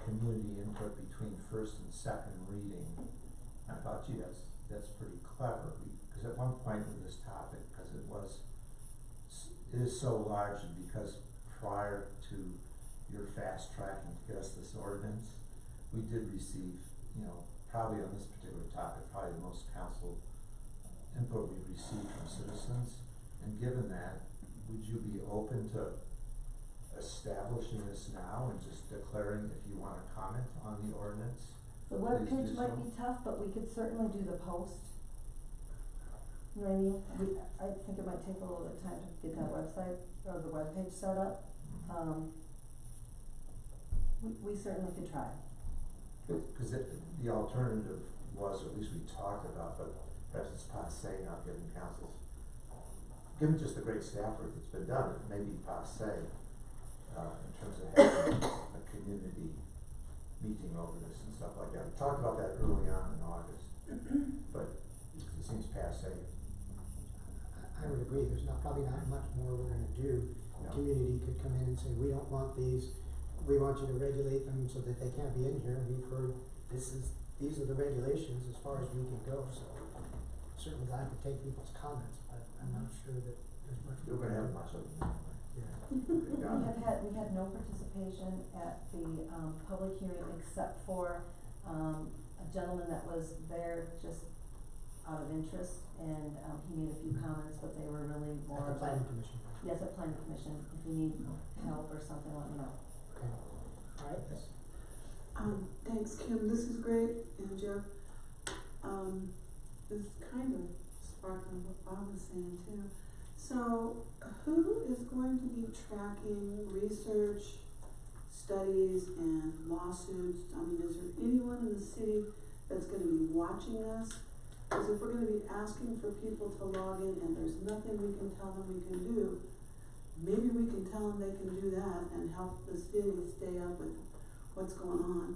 community input between first and second reading. I thought, gee, that's pretty clever, because at one point with this topic, because it is so large, and because prior to your fast tracking to get us this ordinance, we did receive, probably on this particular topic, probably the most council input we've received from citizens. And given that, would you be open to establishing this now and just declaring if you want to comment on the ordinance? The webpage might be tough, but we could certainly do the post. You know what I mean? I think it might take a little bit of time to get that website or the webpage set up. We certainly could try. Because the alternative was, or at least we talked about, but perhaps it's passé now, given just the great staff work that's been done, it may be passé in terms of having a community meeting over this and stuff like that. We talked about that early on in August, but it seems passé. I would agree, there's probably not much more we're gonna do. The community could come in and say, we don't want these, we want you to regulate them so that they can't be in here, and we've heard, these are the regulations as far as we can go, so certainly glad to take people's comments, but I'm not sure that there's much. You're gonna have much of them. Yeah. We had no participation at the, public hearing except for, a gentleman that was there just out of interest, and, he made a few comments, but they were really more At the about. planning commission. Yes, at planning commission, if you need help or something, let me know. Okay. All right, yes. Thanks, Kim, this is great, and Jeff, this kind of sparked on what Bob was saying too. So, who is going to be tracking research, studies, and lawsuits? I mean, is there anyone in the city that's gonna be watching us? Because if we're gonna be asking for people to log in and there's nothing we can tell them we can do, maybe we can tell them they can do that and help the city stay up with what's going on.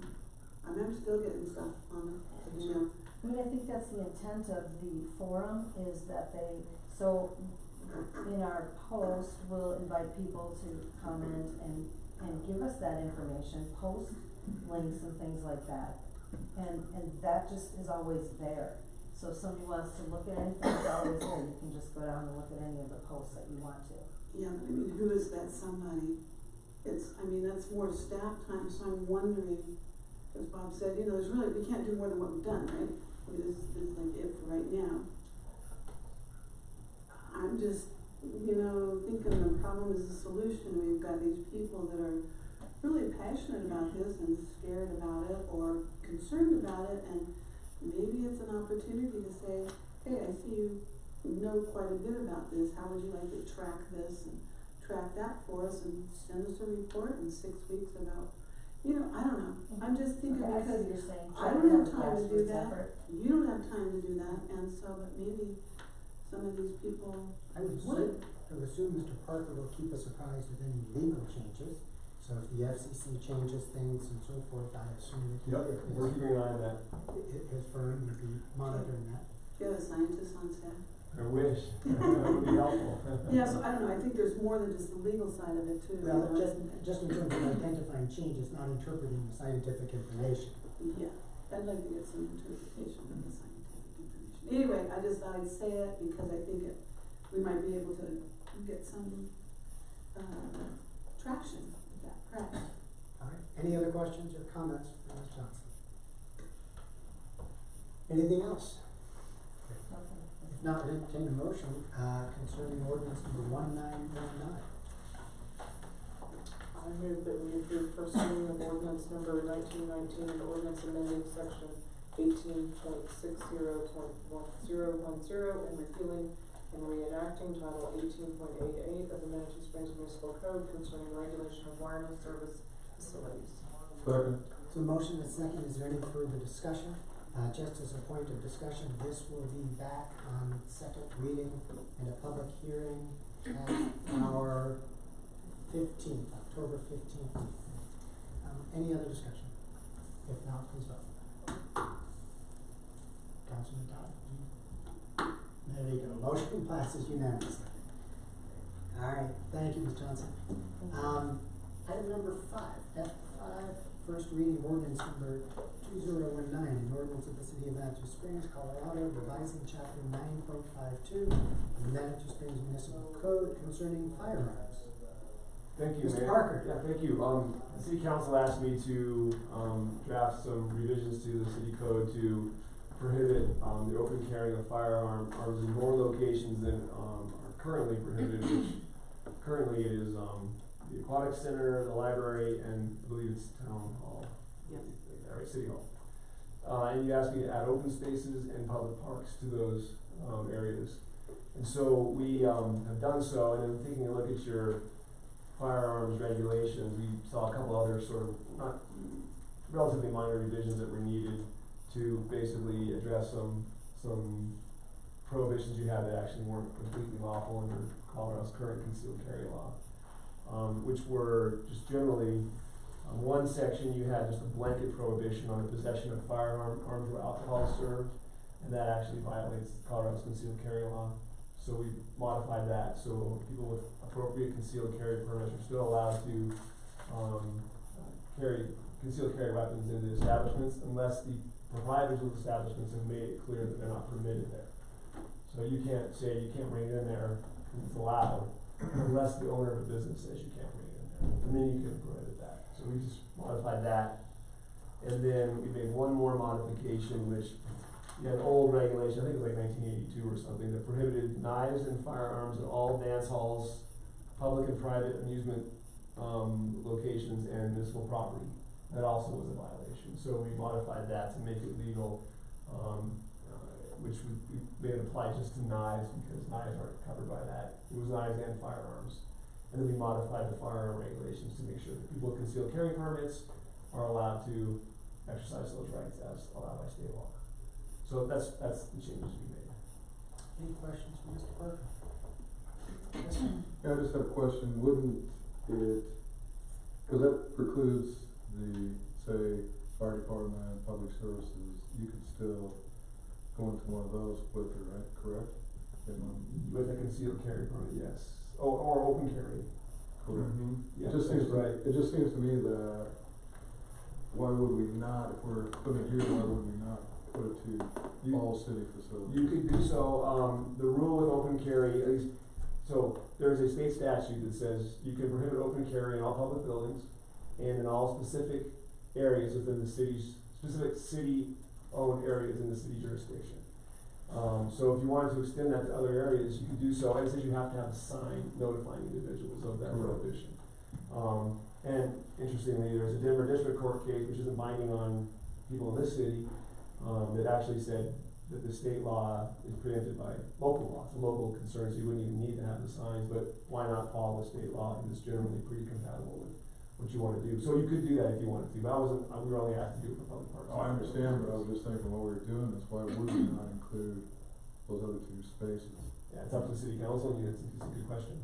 I mean, I'm still getting stuff on, you know. I mean, I think that's the intent of the forum, is that they, so in our post, we'll invite people to comment and give us that information, post links and things like that. And that just is always there. So if somebody wants to look at anything, it's always there, you can just go down and look at any of the posts that you want to. Yeah, but I mean, who is that somebody? I mean, that's more staff time, so I'm wondering, as Bob said, you know, we can't do more than what we've done, right? I mean, this is like it for right now. I'm just, you know, thinking the problem is the solution. We've got these people that are really passionate about this and scared about it or concerned about it, and maybe it's an opportunity to say, hey, I see you know quite a bit about this. How would you like to track this and track that for us and send us a report in 6 weeks about, you know, I don't know. I'm just thinking Okay, I see because what you're saying. I don't have Try time to do grassroots that. effort. You don't have time to do that, and so, but maybe some of these people I would assume Mr. Parker will keep us apprised of any legal changes. So if the FCC changes things and so forth, I assume that Yep, we're keeping an eye on that. his firm would be monitoring that. do you have a scientist on staff. I wish, that would be helpful. Yeah, so I don't know, I think there's more than just the legal side of it too. Well, just in terms of identifying changes, not interpreting the scientific information. Yeah, I'd like to get some interpretation of the scientific information. Anyway, I just thought I'd say it because I think we might be able to get some, traction with that, perhaps. All right, any other questions or comments for Ms. Johnson? Anything else? If not, entertain a motion, concerning ordinance number 1919. I move that we approve first reading of ordinance number 1919, an ordinance amending section 18.60.1010 and repealing and reenacting title 18.88 of the Manitou Springs Municipal Code concerning regulation of wireless service facilities. Second. So motion and second, is there any further discussion? Just as a point of discussion, this will be back on second reading and a public hearing at our 15th, October 15th. Any other discussion? If not, please vote. Councilman Todd? There you go, motion passes unanimously. All right, thank you, Ms. Johnson. Item number 5, F5, first reading ordinance number 2019, an ordinance of the City of Manitou Springs, Colorado, revising chapter 9.52 of the Manitou Springs Municipal Code concerning firearms. Thank you, Mr. Mayor. Parker. Yeah, thank you. The city council asked me to, draft some revisions to the city code to prohibit, the open carrying of firearms in more locations than, are currently prohibited, which currently is, the aquatic center, the library, and I believe it's town hall. Yep. Right, city hall. And you asked me to add open spaces and public parks to those, areas. And so we, have done so, and then taking a look at your firearms regulations, we saw a couple other sort of, not relatively minor revisions that were needed to basically address some prohibitions you had that actually weren't completely lawful under Colorado's current concealed carry law. Which were just generally, one section you had just a blanket prohibition on the possession of firearms or alcohol served, and that actually violates Colorado's concealed carry law. So we modified that, so people with appropriate concealed carry permits are still allowed to, carry concealed carry weapons into establishments unless the proprietors of establishments have made it clear that they're not permitted there. So you can't say you can't bring it in there because it's allowed, unless the owner of a business says you can't bring it in there, and then you can prohibit that. So we just modified that. And then we made one more modification, which you had an old regulation, I think it was like 1982 or something, that prohibited knives and firearms in all dance halls, public and private amusement locations, and municipal property. That also was a violation. So we modified that to make it legal, which we made it apply just to knives because knives aren't covered by that. It was knives and firearms. And then we modified the firearm regulations to make sure that people with concealed carry permits are allowed to exercise those rights as allowed by state law. So that's the changes we made. Any questions for Mr. Parker? Yeah, I just have a question, wouldn't it, cause that precludes the, say, fire department, public services, you could still go into one of those with it, right, correct? With a concealed carry permit, yes. Or open carry. Correct. Yeah, It just that's seems, right. it just seems to me that, why would we not, if we're putting it here, why would we not put it to all city facilities? You could do so, the rule with open carry, at least, so there's a state statute that says you can prohibit open carry in all public buildings and in all specific areas within the city's, specific city-owned areas in the city jurisdiction. So if you wanted to extend that to other areas, you could do so, and it says you have to have a sign notifying individuals of that prohibition. And interestingly, there's a Denver District Court case, which isn't binding on people in this city, that actually said that the state law is preempted by local law. It's a local concern, so you wouldn't even need to have the signs, but why not follow the state law? Because it's generally pretty compatible with what you wanna do. So you could do that if you wanted to, but we were only asked to do it for public parks. Oh, I understand, but I was just thinking while we were doing this, why would we not include those other two spaces? Yeah, it's up to the city council, and it's a good question.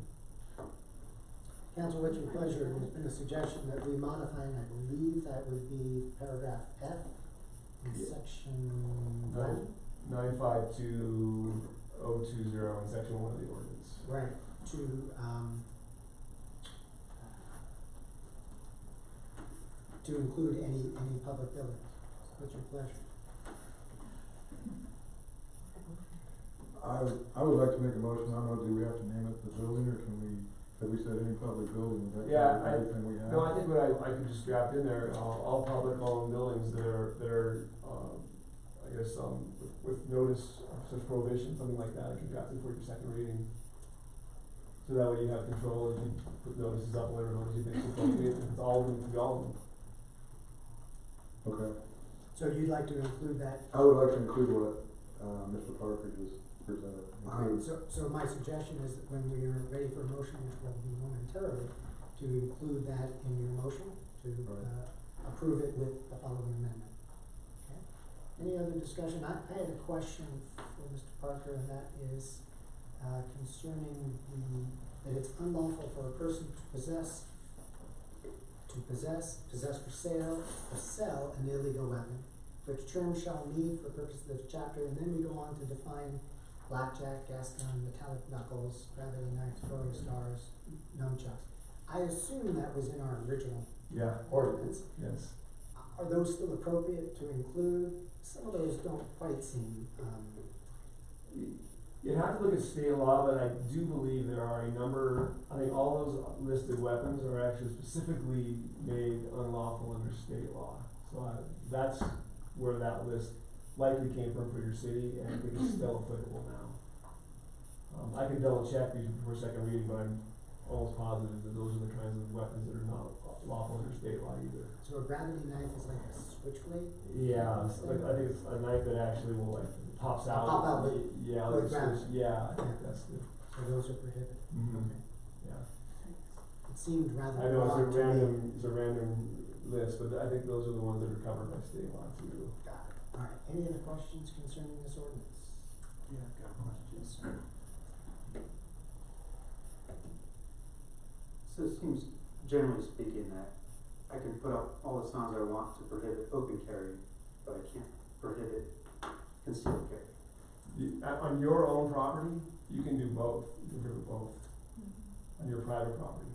Council, what's your pleasure? There's been a suggestion that we modify, and I believe that would be paragraph F in section 1. 952-020 in section 1 of the ordinance. Right, to include any public buildings. What's your pleasure? I would like to make a motion, I don't know, do we have to name it the building, or have we said any public building, is that everything we have? No, I think what I could just draft in there, all public owned buildings that are, I guess, with notice of such prohibition, something like that, I could draft it for your second reading. So that way you have control, you can put notices up, whatever notice you think is appropriate, if it's all of them, it can be all of them. Okay, So you'd like to include that? I would like to include what, Mr. Parker just presented. Alright, so my suggestion is that when we are ready for a motion, which will be momentarily, to include that in your motion, to approve it with the following amendment. Okay? Any other discussion? I had a question for Mr. Parker, and that is concerning that it's unlawful for a person to possess for sale, or sell an illegal weapon, which term shall mean for purposes of this chapter, and then we go on to define blackjack, gas gun, metallic knuckles, gravity knives, throwing stars, nunchucks. I assume that was in our original ordinance. Yes. Are those still appropriate to include? Some of those don't quite seem, You'd have to look at state law, but I do believe there are a number, I think all those listed weapons are actually specifically made unlawful under state law. So that's where that list likely came from for your city, and I think it's still applicable now. I can double check before second reading, but I'm almost positive that those are the kinds of weapons that are not lawful under state law either. so a gravity knife is like a switchblade? Yeah, I think it's a knife that actually will pops out. Pop out with gravity. gravity. Yeah, I think that's good. So those are prohibited? Okay. Yeah. It seemed rather I know broad to me. it's a random list, but I think those are the ones that are covered by state law too. Got it. Alright, any other questions concerning this ordinance? Yeah, I've got questions. So it seems, generally speaking, that I can put up all the signs I want to prohibit open carry, but I can't prohibit concealed carry. On your own property, you can do both. You can prohibit both. On your private property.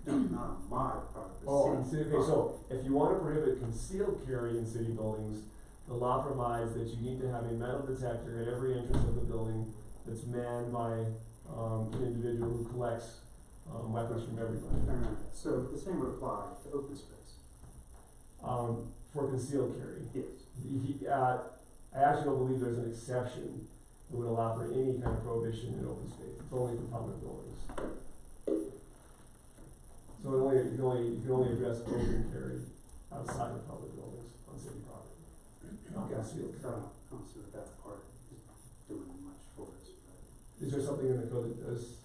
Not on my property. Okay, so if you want to prohibit concealed carry in city buildings, the law provides that you need to have a metal detector at every entrance of the building that's manned by an individual who collects, weapons from everybody. Fair enough. So the same would apply to open space? For concealed carry. Yes. I actually don't believe there's an exception that would allow for any kind of prohibition in open space. It's only for public buildings. So you can only address open carry outside of public buildings on city property, not concealed So carry. I don't see that that part is doing much for us, but. Is there something in the code that does,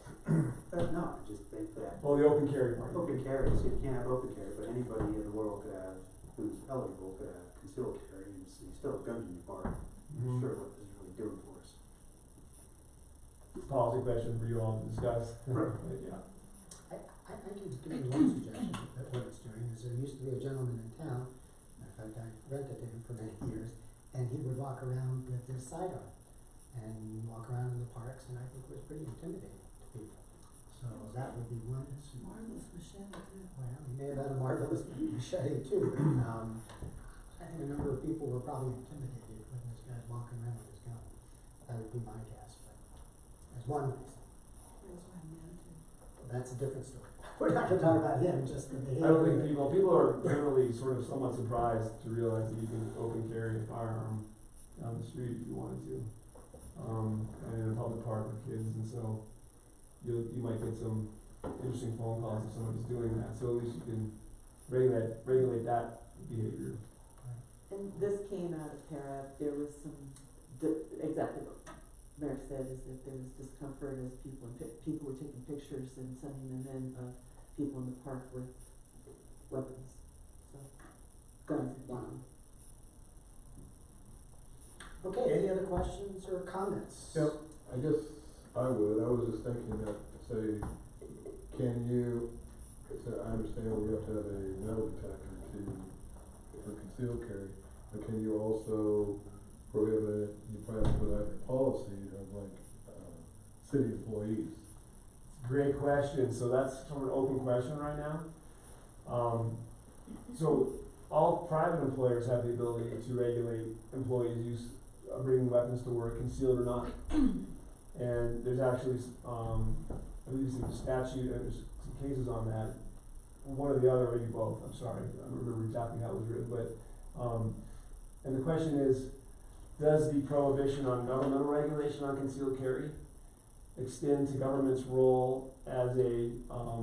No, I just think that well, the open carry part? open carry, so you can't have open carry, but anybody in the world could have, who's eligible, could have concealed carry, and so you still have guns in your car. I'm Mhm. sure what this is really doing for us. Policy question for you all to discuss. Right. Yeah. I can just give you one suggestion that what it's doing is there used to be a gentleman in town, in fact, I rented to him for many years, and he would walk around with his sidearm and walk around in the parks, and I think it was pretty intimidating to people. So that would be one. Marvelous machete too. Well, he may have had a marvelous machete too, but, I think a number of people were probably intimidated when this guy's walking around with his gun. That would be my guess, but as one reason. That's what I meant to. That's a different story. We're not gonna talk about him, just the behavior. I don't think people are generally sort of somewhat surprised to realize that you can open carry a firearm down the street if you wanted to. And in a public park with kids, and so you might get some interesting phone calls if somebody's doing that, so at least you can regulate that behavior. And this came out of para, there was some, exactly what Mayor said, is that there was discomfort as people were taking pictures and sending them in of people in the park with weapons, so, guns and Wow. Okay, any other questions or comments? Yep, I guess I was just thinking that, say, can you, I understand we have to have a metal detector for concealed carry, but can you also prohibit, you plan to put out your policy of like, city employees? Great question, so that's sort of an open question right now. So all private employers have the ability to regulate employees' use of bringing weapons to work, concealed or not. And there's actually, I believe some statute, there's some cases on that. One or the other, maybe both, I'm sorry, I don't remember exactly how it was written, but, and the question is, does the prohibition on governmental regulation on concealed carry extend to government's role as a,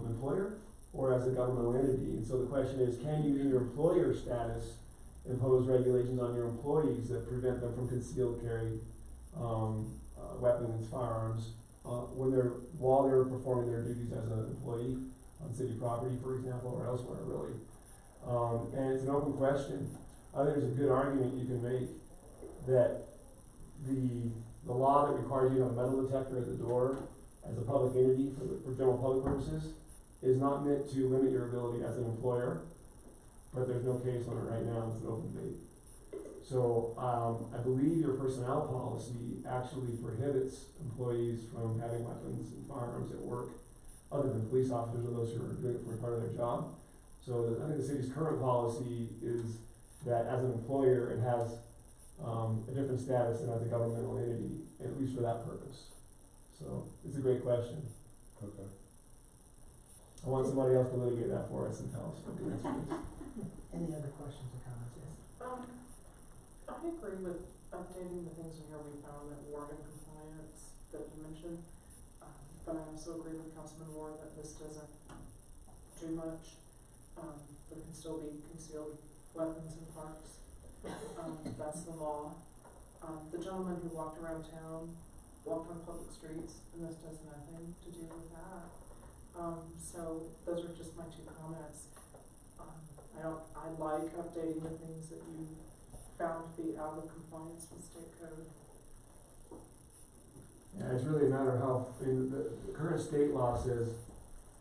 employer or as a governmental entity? And so the question is, can you in your employer status impose regulations on your employees that prevent them from concealed carry, weapons, firearms, while they're performing their duties as an employee on city property, for example, or elsewhere, really. And it's an open question. I think there's a good argument you can make that the law that requires you to have a metal detector at the door as a public entity for general public purposes is not meant to limit your ability as an employer, but there's no case on it right now, it's an open debate. So, I believe your personnel policy actually prohibits employees from having weapons and firearms at work, other than police officers or those who are doing it for part of their job. So I think the city's current policy is that as an employer, it has a different status than as a governmental entity, at least for that purpose. So it's a great question. Okay. I want somebody else to litigate that for us and tell us what the answer is. Any other questions or comments? Yes. I agree with updating the things in here we found that weren't in compliance that you mentioned. But I also agree with Councilman Ward that this doesn't do much. There can still be concealed weapons in parks. That's the law. The gentleman who walked around town walked on public streets, and this does nothing to do with that. So those are just my two comments. I like updating the things that you found to be out of compliance with state code. Yeah, it's really a matter of how, I mean, the current state law says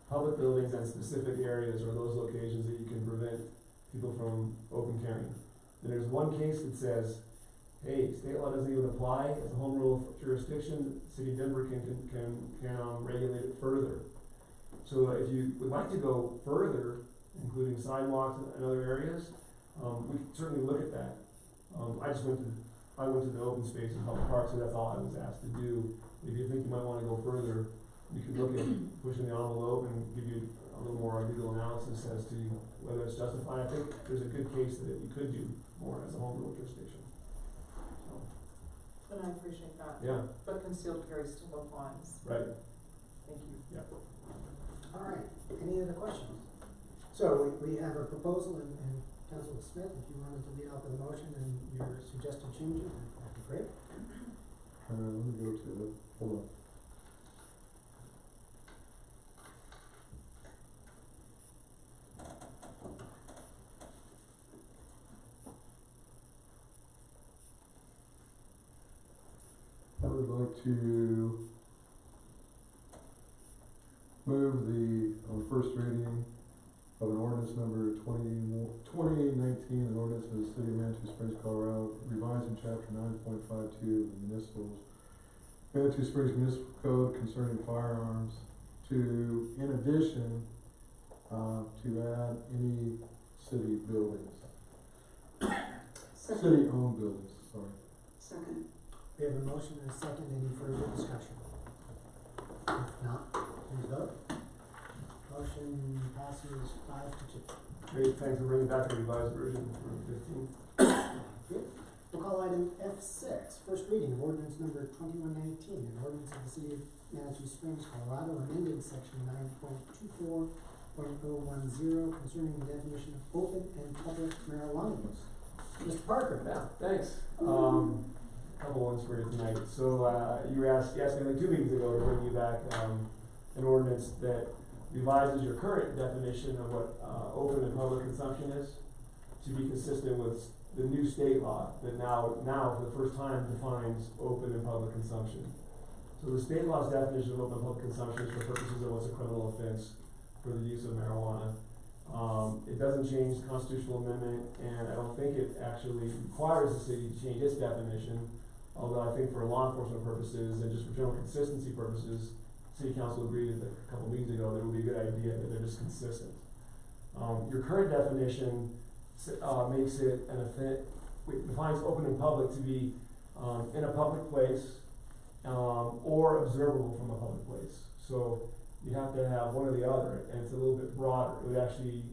public buildings and specific areas are those locations that you can prevent people from open carrying. And there's one case that says, hey, state law doesn't even apply, it's a home rule jurisdiction, City of Denver can regulate it further. So if you would like to go further, including sidewalks and other areas, we can certainly look at that. I went to the open space and public parks, so that's all I was asked to do. If you think you might wanna go further, we could look at pushing the envelope and give you a little more legal analysis as to whether it's justified. I think there's a good case that you could do more as a home rule jurisdiction. So, And I appreciate that. yeah, But concealed carry still applies. right, Thank you. yeah. All right, any other questions? So we have a proposal and Councilor Smith, if you wanted to lead off with a motion and your suggested changes, that'd be great. Let me go to it, hold on. I would like to move on first reading of an ordinance number 2019, an ordinance of the city of Manitou Springs, Colorado, revising chapter 9.52 of the municipals, Manitou Springs Municipal Code concerning firearms, to, in addition, to add any city buildings, Second. city-owned buildings, sorry. Second. We have a motion and a second, any further discussion? If not, please vote. Motion passes 5-2. Great, thanks for bringing back the revised version for 15. Good. We'll call item F6, first reading of ordinance number 2119, an ordinance of the city of Manitou Springs, Colorado, amending section 9.24.010 concerning the definition of open and public marijuana use. Mr. Parker. Yeah, thanks. Couple ones for you tonight. So, you asked me like 2 weeks ago to bring you back, an ordinance that revises your current definition of what, open and public consumption is to be consistent with the new state law that now for the first time defines open and public consumption. So the state law's definition of open and public consumption is for purposes of what's a criminal offense for the use of marijuana. It doesn't change the constitutional amendment, and I don't think it actually requires the city to change its definition. Although I think for law enforcement purposes and just for general consistency purposes, City Council agreed a couple of meetings ago that it would be a good idea that they're just consistent. Your current definition makes it defines open and public to be in a public place or observable from a public place. So you have to have one or the other, and it's a little bit broader. It would actually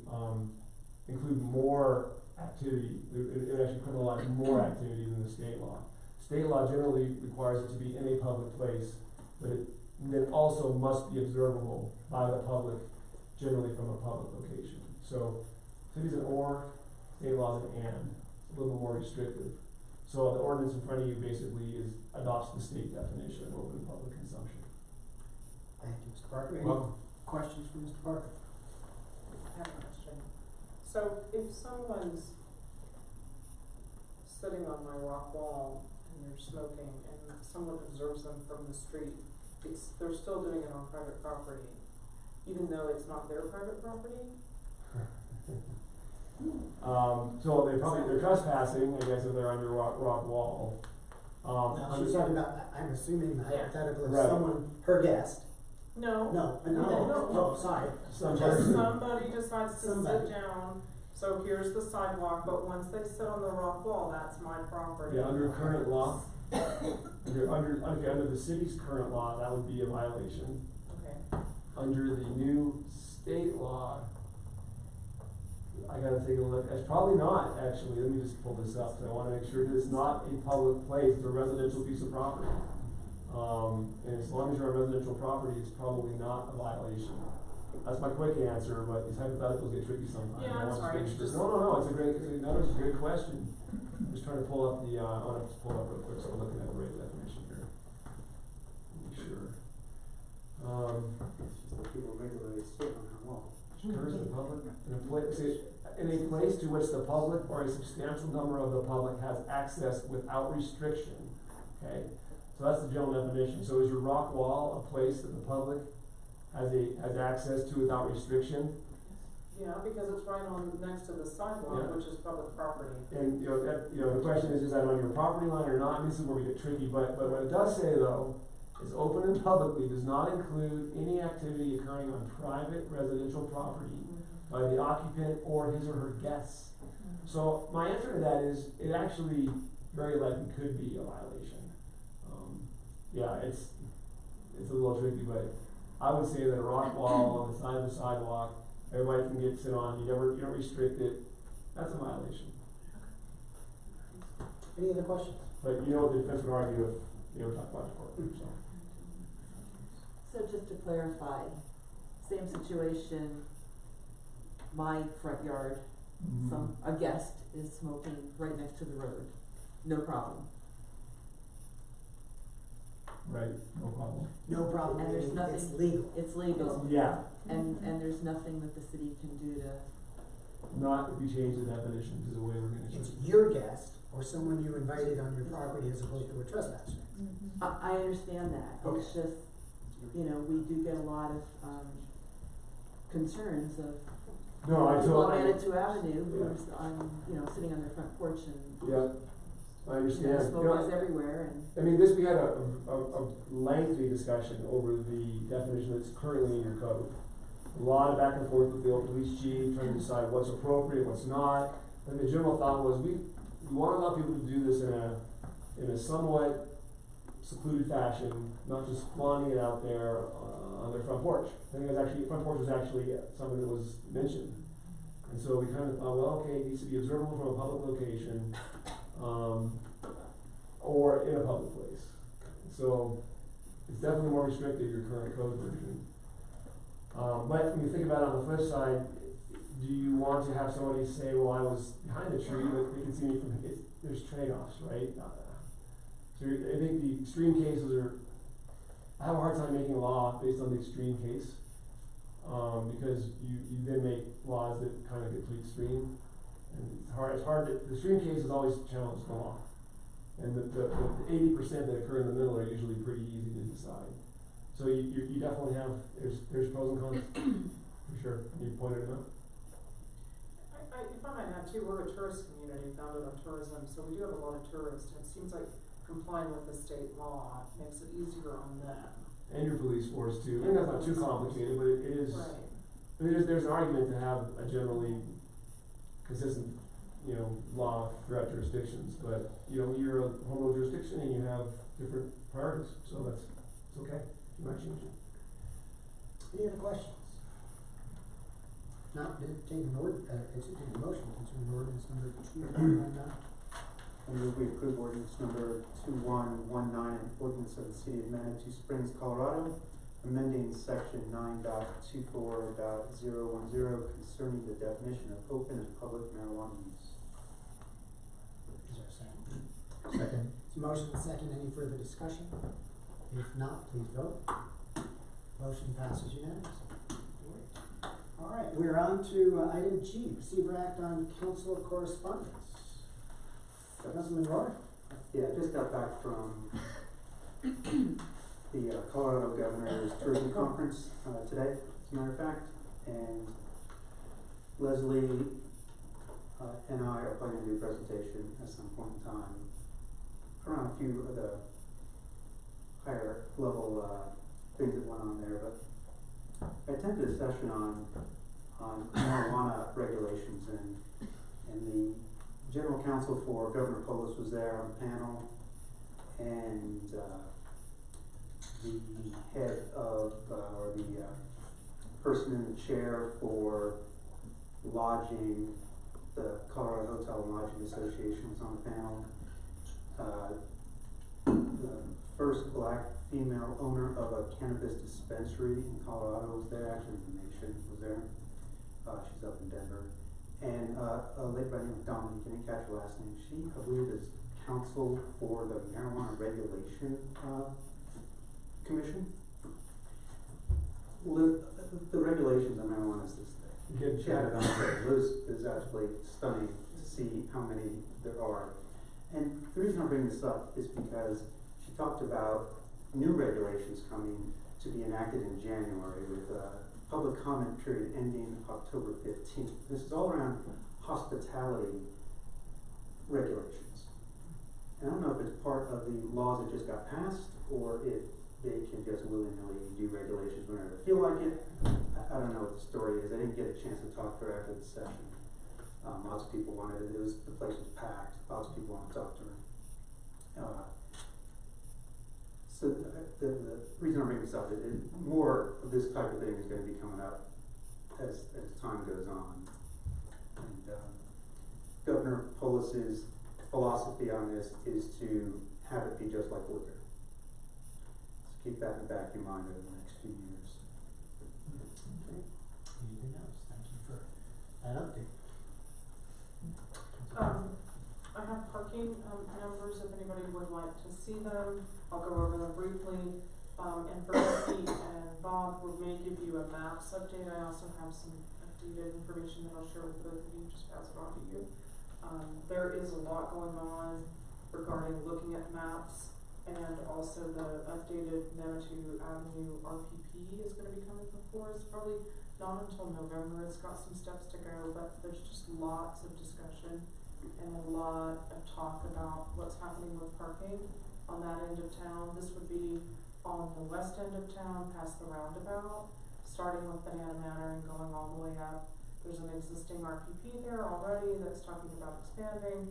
include more activity. It would actually criminalize more activity than the state law. State law generally requires it to be in a public place, but it also must be observable by the public, generally from a public location. So city's an or, state law's an and. It's a little more restrictive. So the ordinance in front of you basically adopts the state definition of open public consumption. Thank you, Mr. Parker. Any Welcome. questions for Mr. Parker? I have a question. So if someone's sitting on my rock wall and they're smoking and someone observes them from the street, they're still doing it on private property, even though it's not their private property? So they're trespassing, I guess, if they're on your rock wall. Now, she's talking about, I'm assuming hypothetically, Right. someone, her guest. No. No, sorry. Somebody decides to Somebody. sit down, so here's the sidewalk, but once they sit on the rock wall, that's my property. Yeah, under current law, under the city's current law, that would be a violation. Okay. Under the new state law, I gotta take a look, it's probably not, actually, let me just pull this up, so I wanna make sure that it's not a public place, it's a residential piece of property. And as long as you're on residential property, it's probably not a violation. That's my quick answer, but these hypotheticals get tricky sometimes. Yeah, I I'm want to sorry, make it's sure- just- No, it's a great question. I'm just trying to pull up I wanna just pull up real quick, so I'm looking at the right definition here. Make sure. People regularly sit on that wall. Occurs in public, in a place to which the public or a substantial number of the public has access without restriction, okay? So that's the general definition. So is your rock wall a place that the public has access to without restriction? Yeah, because it's right on next to the sidewalk, Yeah. which is public property. And, the question is that on your property line or not? And this is where we get tricky, but what it does say though, is open and publicly does not include any activity occurring on private residential property by the occupant or his or her guests. So my answer to that is, it actually very likely could be a violation. Yeah, it's a little tricky, but I would say that a rock wall on the side of the sidewalk, everybody can sit on, you don't restrict it, that's a violation. Any other questions? But you know what the defense would argue if, talk about the court, so. So just to clarify, same situation, my front yard, a guest is smoking right next to the road, no problem. Right, no problem. No problem, And there's it's nothing- legal. It's legal. Yeah, And there's nothing that the city can do to, not if you change the definition to the way we're gonna It's change it. your guest or someone you invited on your property as opposed to a trespasser. I understand that, it's just, we do get a lot of, concerns of No, I people on totally, Manitou Avenue, Yeah. who's on, sitting on their front porch and, yeah, I understand. smoke is everywhere and. I mean, we had a lengthy discussion over the definition that's currently in your code. A lot of back and forth with the old police chief, trying to decide what's appropriate, what's not. And the general thought was, we wanna allow people to do this in a somewhat secluded fashion, not just flaunting it out there, on their front porch. I think front porch was actually something that was mentioned. And so we kind of thought, well, okay, it needs to be observable from a public location, or in a public place. So it's definitely more restricted, your current code version. But when you think about it on the flip side, do you want to have somebody say, well, I was behind the tree, but they can see me from, there's trade-offs, right? So I think the extreme cases I have a hard time making a law based on the extreme case, because you then make laws that kind of get too extreme. And it's hard the extreme case is always challenged the law. And the 80% that occur in the middle are usually pretty easy to decide. So you definitely have, there's pros and cons, for sure, you pointed it out. If I might add too, we're a tourist community founded on tourism, so we do have a lot of tourists, and it seems like complying with the state law makes it easier on them. And your police force too, and that's not too complicated, but it is, Right. I mean, there's an argument to have a generally consistent, law throughout jurisdictions, but, you're a home rule jurisdiction and you have different priorities, so it's okay, you might change it. Any other questions? Not, entertain a motion concerning ordinance number 2119. I move we approve ordinance number 2119, ordinance of the city of Manitou Springs, Colorado, amending section 9.24.010 concerning the definition of open and public marijuana use. Is there a second? Second. It's a motion and second, any further discussion? If not, please vote. Motion passes unanimously. All right, we're on to item G, receive or act on council correspondence. Councilman Roy? Yeah, I just got back from the Colorado Governor's Tourism Conference today, as a matter of fact, and Leslie and I are planning to do a presentation at some point in time around a few of the higher level things that went on there, but I attended a session on marijuana regulations, and the general counsel for Governor Polis was there on the panel, and the head of, or the person in the chair for lodging, the Colorado Hotel and Lodging Association was on the panel. The first black female owner of a cannabis dispensary in Colorado was there, actually the nation was there. She's up in Denver. And a lady by the name of Dominique, I didn't catch her last name. She, I believe, is counsel for the Marijuana Regulation Commission. Well, the regulations on marijuana is this thing. She had it on her. Liz is actually stunning to see how many there are. And the reason I bring this up is because she talked about new regulations coming to be enacted in January with public comment period ending October 15th. This is all around hospitality regulations. And I don't know if it's part of the laws that just got passed or if they can just willy-nilly do regulations whenever they feel like it. I don't know what the story is. I didn't get a chance to talk to her after the session. Lots of people wanted it. The place was packed. Lots of people wanted to talk to her. So the reason I bring this up is more of this type of thing is gonna be coming up as time goes on. And, Governor Polis's philosophy on this is to have it be just like liquor. So keep that in the back of your mind over the next few years. Okay. Anything else? Thank you for that update. I have parking, numbers, if anybody would like to see them, I'll go over them briefly. And for Pete and Bob, we may give you a maps update, I also have some updated information that I'll share with both of you, just pass it on to you. There is a lot going on regarding looking at maps, and also the updated Manitou Avenue RPP is gonna be coming before us, probably not until November, it's got some steps to go, but there's just lots of discussion and a lot of talk about what's happening with parking on that end of town. This would be on the west end of town, past the roundabout, starting with Banana Manor and going all the way up. There's an existing RPP there already that's talking about expanding.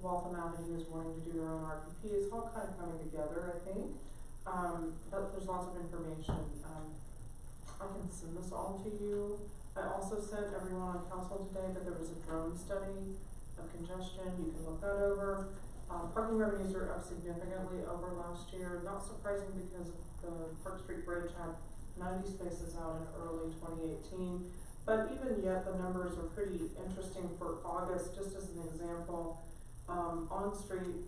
Waltham Avenue is wanting to do their own RPP. It's all kind of coming together, I think. But there's lots of information. I can send this all to you. I also sent everyone on council today that there was a drone study of congestion. You can look that over. Parking revenues are up significantly over last year. Not surprising because the Park Street Bridge had 90 spaces out in early 2018. But even yet, the numbers are pretty interesting for August. Just as an example, on-street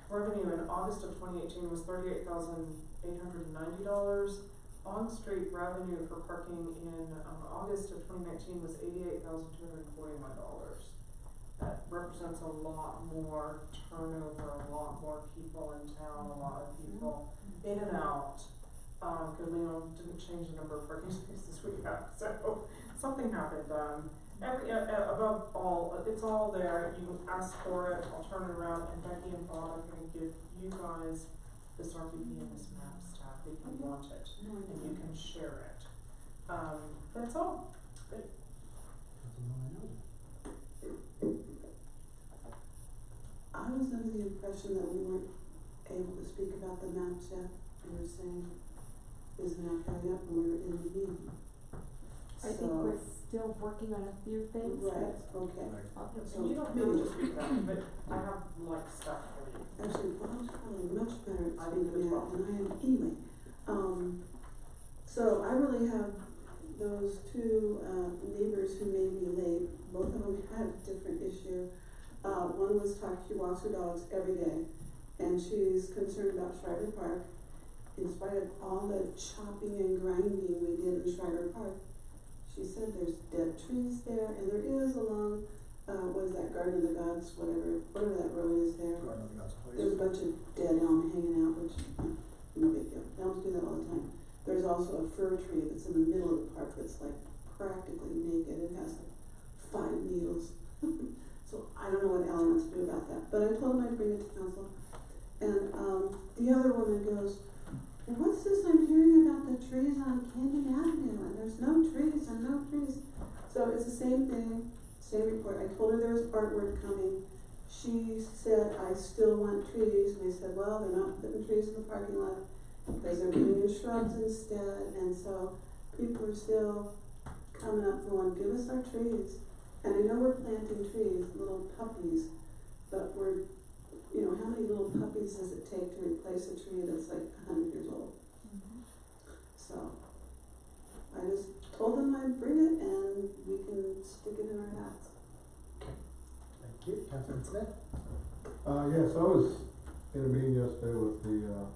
revenue in August of 2018 was $38,890. On-street revenue for parking in August of 2019 was $88,241. That represents a lot more turnover, a lot more people in town, a lot of people in and out. Cause didn't change the number of parking spaces we have, so something happened. Above all, it's all there. You ask for it, I'll turn it around, and Becky and Bob are gonna give you guys this RPP and this map stuff if you want it, and you can share it. That's all. Good. I was under the impression that we weren't able to speak about the maps yet. You were saying is now coming up when we were in the meeting. I think we're still working on a few things. Right, okay. So you don't need to speak about it, but I have like stuff for you. Actually, Bob's probably much better at I think speaking as out well. than I am anyway. So I really have those two neighbors who made me late. Both of them had a different issue. One was she walks her dogs every day, and she's concerned about Schreiber Park. In spite of all the chopping and grinding we did in Schreiber Park, she said there's dead trees there, and there is along, what is that, Garden of the Gods, whatever that road is there. Garden of the Gods place. There's a bunch of dead elm hanging out, which, no big deal. Elms do that all the time. There's also a fir tree that's in the middle of the park that's like practically naked. It has like 5 needles. So I don't know what Alan wants to do about that. But I told him I'd bring it to council. And the other woman goes, what's this I'm hearing about the trees on Canyon Avenue? And there's no trees and no trees. So it's the same thing, same report. I told her there was artwork coming. She said, I still want trees. And I said, well, they're not putting trees in the parking lot because they're putting in shrubs instead. And so people are still coming up going, give us our trees. And I know we're planting trees, little puppies, but we're, how many little puppies does it take to replace a tree that's like 100 years old? So I just told them I'd bring it and we can stick it in our hats. Thank you. Councilman Smith? Yes, I was in a meeting yesterday with the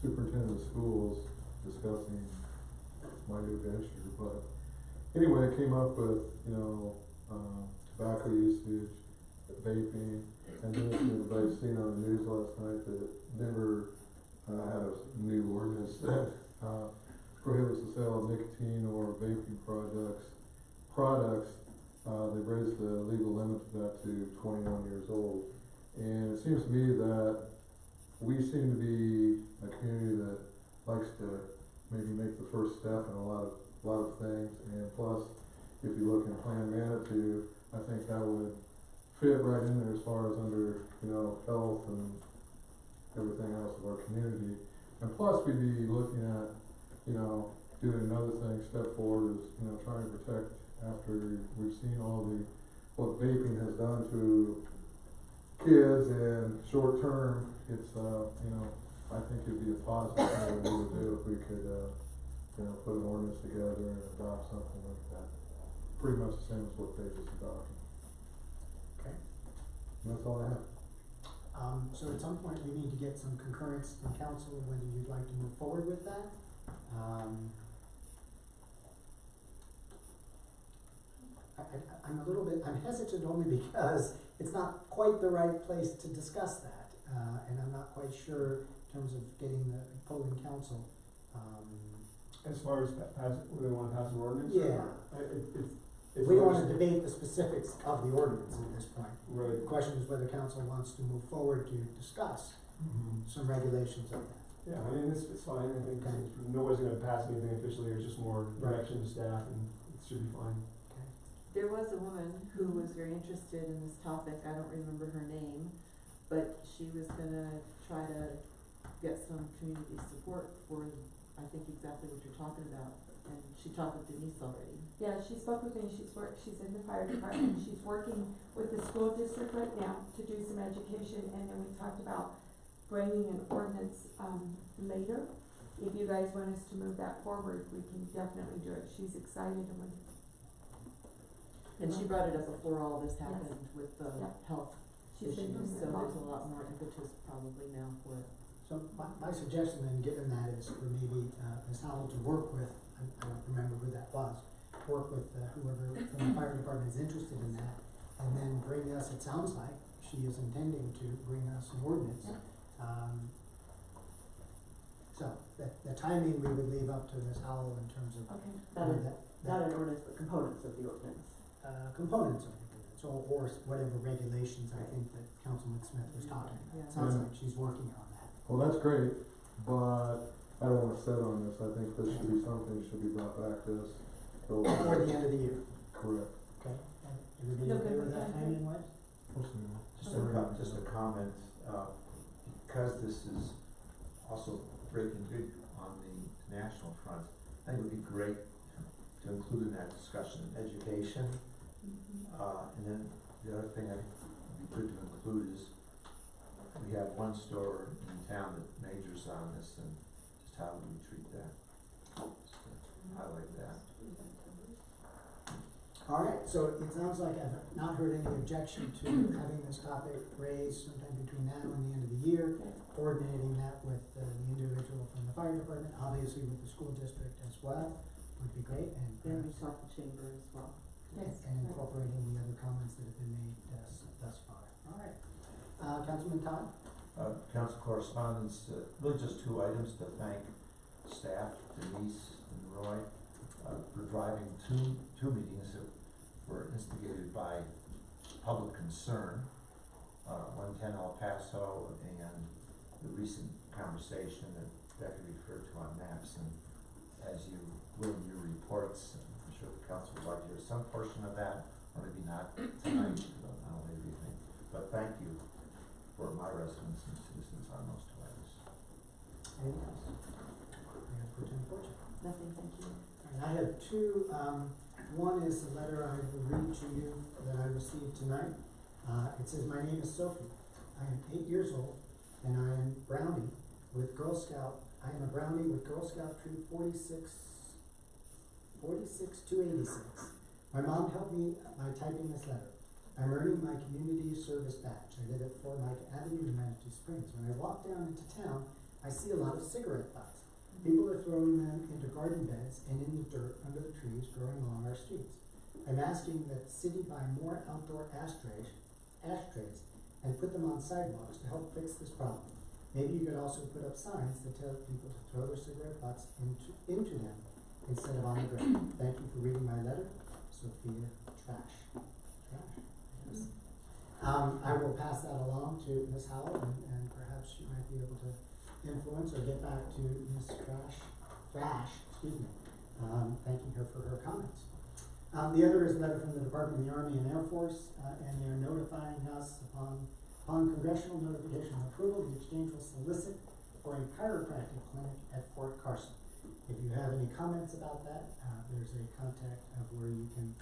superintendent of schools discussing my new venture, but anyway, I came up with, tobacco usage, vaping, and then everybody seen on the news last night that Denver had a new ordinance that prohibits the sale of nicotine or vaping products. They raised the legal limit to that to 21 years old. And it seems to me that we seem to be a community that likes to maybe make the first step in a lot of things. And plus, if you look in Plan Manitou, I think that would fit right in there as far as under, health and community. And plus, we'd be looking at, you know, doing another thing, step forward is, you know, trying to protect after we've seen all what vaping has done to kids and short term, it's, you know, I think it'd be a positive thing we would do if we could, you know, put an ordinance together and adopt something like that. Pretty much the same as what they just adopted. Okay. And that's all I have. So at some point, we need to get some concurrence from council whether you'd like to move forward with that. I'm a little bit, I'm hesitant only because it's not quite the right place to discuss that. And I'm not quite sure in terms of getting the polling council. As far as whether they wanna pass an ordinance? Yeah. It's We don't wanna debate the specifics of the ordinance at this point. Right. The question is whether council wants to move forward to discuss some regulations of that. Yeah, I mean, it's fine, I think, Okay. nobody's gonna pass anything officially, it's just more Right. direction to staff, and it should be fine. There was a woman who was very interested in this topic, I don't remember her name, but she was gonna try to get some community support for, I think exactly what you're talking about, and she talked with Denise already. Yeah, she spoke with me, she's in the fire department, she's working with the school district right now to do some education, and then we talked about bringing an ordinance, later. If you guys want us to move that forward, we can definitely do it, she's excited and And she brought it up before all this happened Yes. with the Yeah. health she's been doing issues, it so a lot. there's a lot more impetus probably now for it. So my suggestion then, given that, is for maybe Ms. Howell to work with, I don't remember who that was, work with whoever from the fire department is interested in that, and then bring us, it sounds like she is intending to bring us an ordinance. So the timing we would leave up to Ms. Howell in terms of Okay. where that Not an ordinance, but components of the ordinance. components of the ordinance, or whatever regulations I think that Councilman Smith was talking about. Yeah. It sounds Yeah. like she's working on that. Well, that's great, but I don't wanna sit on this, I think this should be something that should be brought back to us. Before the end of the year, Correct. okay? Everybody okay with that timing wise? Just a comment, because this is also breaking big on the national front, I think it would be great to include in that discussion education. And then the other thing I think would be good to include is we have one store in town that majors on this, and just how we treat that. Just to highlight that. All right, so it sounds like I've not heard any objection to having this topic raised sometime between now and the end of the year, coordinating that with the individual from the fire department, obviously with the school district as well, would be great, and And we perhaps, talked to chamber as well. Yes. and incorporating the other comments that have been made thus far. All right. Councilman Todd? Council correspondence, really just two items to thank staff, Denise and Roy, for driving two meetings that were instigated by public concern. 110 El Paso and the recent conversation that Becky referred to on maps, and as you will in your reports, I'm sure the council would like to hear some portion of that, or maybe not tonight, but not later evening. But thank you for my residents and citizens on those two items. Anything else? Mayor Pro Tem Fortune? Nothing, thank you. And I have two, one is the letter I will read to you that I received tonight. It says, "My name is Sophie. I am 8 years old, and I am Brownie with Girl Scout. I am a Brownie with Girl Scout Troop 46286. My mom helped me by typing this letter. I'm earning my community service badge. I live at 4 Mike Avenue in Manitou Springs. When I walk down into town, I see a lot of cigarette butts. People are throwing them into garden beds and in the dirt under the trees growing along our streets. I'm asking that the city buy more outdoor ashtrays and put them on sidewalks to help fix this problem. Maybe you could also put up signs that tell people to throw their cigarette butts into them instead of on the ground. Thank you for reading my letter, Sophia Trash." Yes. I will pass that along to Ms. Howell, and perhaps she might be able to influence or get back to Ms. Thrash, thanking her for her comments. The other is a letter from the Department of the Army and Air Force, and they're notifying us upon congressional notification of approval, the exchange will solicit for a chiropractic clinic at Fort Carson. If you have any comments about that, there's a contact of where you can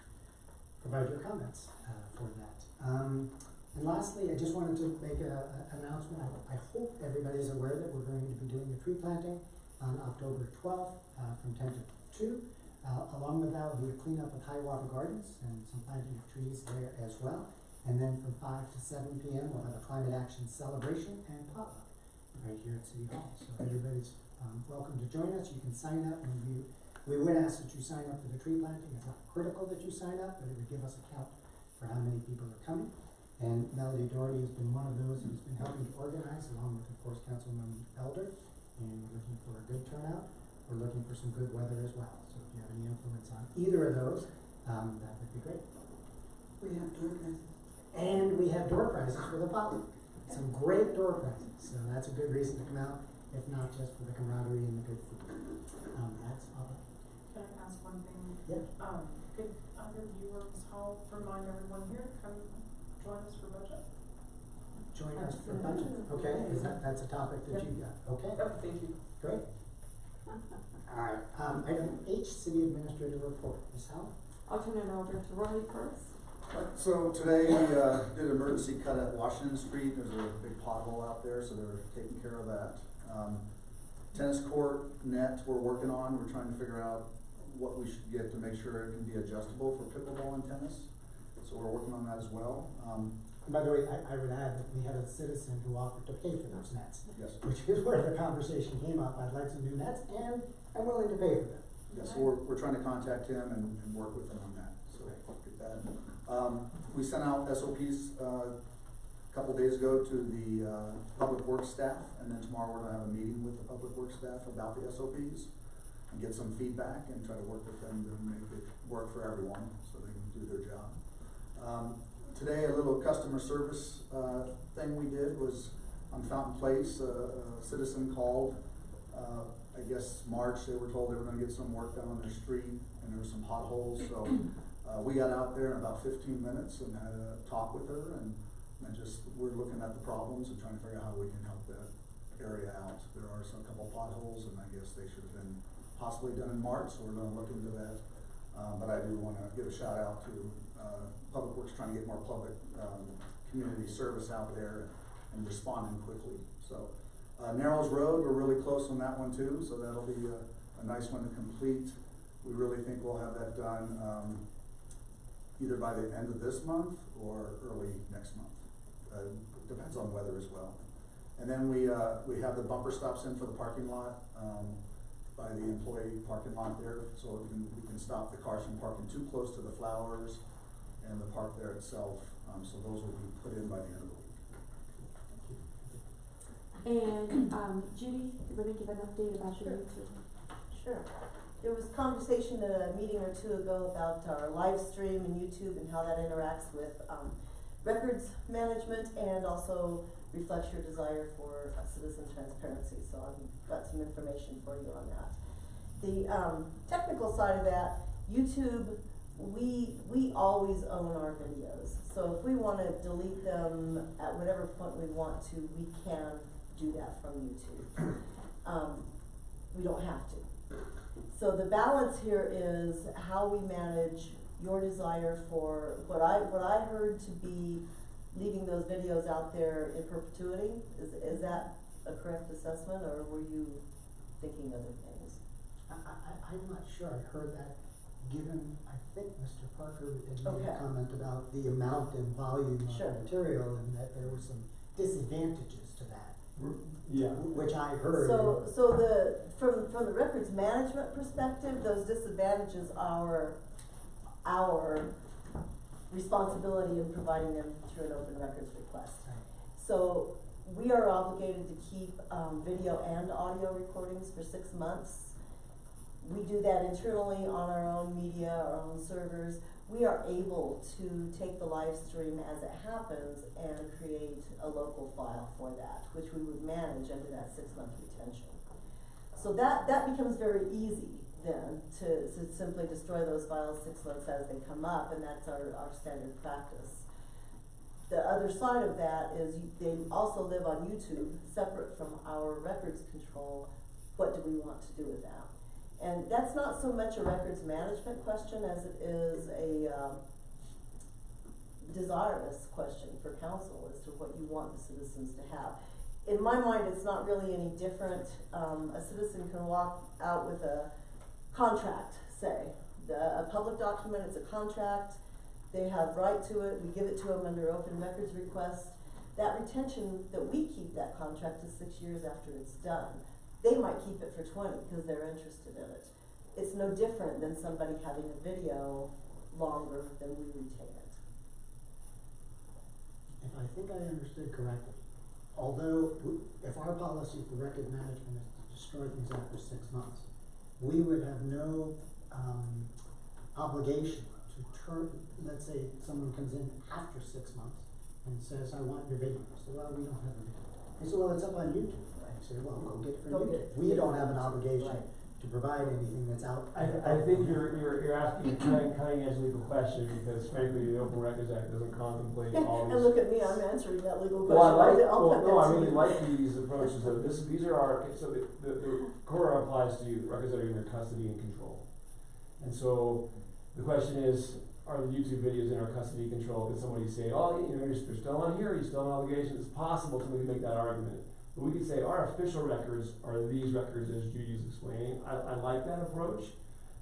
provide your comments for that. And lastly, I just wanted to make an announcement. I hope everybody's aware that we're going to be doing a tree planting on October 12th from 10 to 2. Along with that will be a cleanup of Hiawatha Gardens and some planting of trees there as well. And then from 5 to 7 p.m. we'll have a climate action celebration and potluck right here at City Hall. So everybody's welcome to join us. You can sign up, and we would ask that you sign up for the tree planting. It's not critical that you sign up, but it would give us a count for how many people are coming. And Melody Doherty has been one of those who's been helping to organize, along with, of course, Councilman Elder. And we're looking for a good turnout. We're looking for some good weather as well. So if you have any influence on either of those, that would be great. We have door prizes. And we have door prizes for the potluck. Some great door prizes. So that's a good reason to come out, if not just for the camaraderie and the good food. That's all. Can I ask one thing? Yeah. Could other viewers help remind everyone here to come join us for budget? Join us for budget. Okay, that's a topic that you got. Okay. Yep, thank you. Great. All right. Item H, City Administrator Report. Ms. Howell? I'll turn it over to Roy first. So today we did an emergency cut at Washington Street. There's a big pothole out there, so they're taking care of that. Tennis court net we're working on. We're trying to figure out what we should get to make sure it can be adjustable for pickleball and tennis. So we're working on that as well. And by the way, I would add that we had a citizen who offered to pay for those nets. Yes. Which is where the conversation came up. I'd like some new nets, and I'm willing to pay for them. Yes, so we're trying to contact him and work with him on that. So get that. We sent out SOPs a couple days ago to the Public Works staff, and then tomorrow we're gonna have a meeting with the Public Works staff about the SOPs and get some feedback and try to work with them to make it work for everyone so they can do their job. Today, a little customer service thing we did was on Fountain Place. A citizen called, I guess March, they were told they were gonna get some work done on their street and there were some potholes, so we got out there in about 15 minutes and had a talk with her, and we're looking at the problems and trying to figure out how we can help that area out. There are a couple potholes, and I guess they should have been possibly done in March, so we're gonna look into that. But I do wanna give a shout out to Public Works trying to get more public community service out there and responding quickly. So Narrows Road, we're really close on that one too, so that'll be a nice one to complete. We really think we'll have that done either by the end of this month or early next month. Depends on weather as well. And then we have the bumper stops in for the parking lot by the employee parking lot there, so we can stop the cars from parking too close to the flowers and the park there itself. So those will be put in by the end of the week. And Judy, let me give an update about the YouTube. Sure. There was conversation at a meeting or two ago about our live stream and YouTube and how that interacts with records management and also reflects your desire for citizen transparency. So I've got some information for you on that. The technical side of that, YouTube, we always own our videos. So if we want to delete them at whatever point we want to, we can do that from YouTube. We don't have to. So the balance here is how we manage your desire for what I heard to be leaving those videos out there in perpetuity. Is that a correct assessment, or were you thinking other things? I'm not sure I heard that, given, I think Mr. Parker had made Okay. a comment about the amount and volume of Sure. material, and that there were some disadvantages to that. Yeah. Which I heard. So from the records management perspective, those disadvantages are our responsibility in providing them through an open records request. Right. So we are obligated to keep video and audio recordings for 6 months. We do that internally on our own media, our own servers. We are able to take the live stream as it happens and create a local file for that, which we would manage under that 6-month retention. So that becomes very easy then to simply destroy those files 6 months as they come up, and that's our standard practice. The other side of that is they also live on YouTube, separate from our records control. What do we want to do with that? And that's not so much a records management question as it is a desirous question for council as to what you want the citizens to have. In my mind, it's not really any different. A citizen can walk out with a contract, say. A public document, it's a contract. They have right to it. We give it to them under open records request. That retention that we keep that contract is 6 years after it's done. They might keep it for 20 because they're interested in it. It's no different than somebody having a video longer than we retain it. If I think I understood correctly, although if our policy for record management is to destroy things after 6 months, we would have no obligation to turn, let's say someone comes in after 6 months and says, I want your video. I say, well, we don't have a video. They say, well, it's up on YouTube. I say, well, go get it from YouTube. We don't have an obligation to provide anything that's out. I think you're asking a cutting edge legal question because frankly, the Open Records Act doesn't contemplate all these. And look at me, I'm answering that legal question. Well, I I'll really like these approaches of this, these are our, so the core applies to records that are in your custody and control. And so the question is, are the YouTube videos in our custody and control? Could somebody say, oh, you know, you're still on here, you still have an obligation? It's possible somebody can make that argument. But we could say our official records are these records as Judy's explaining. I like that approach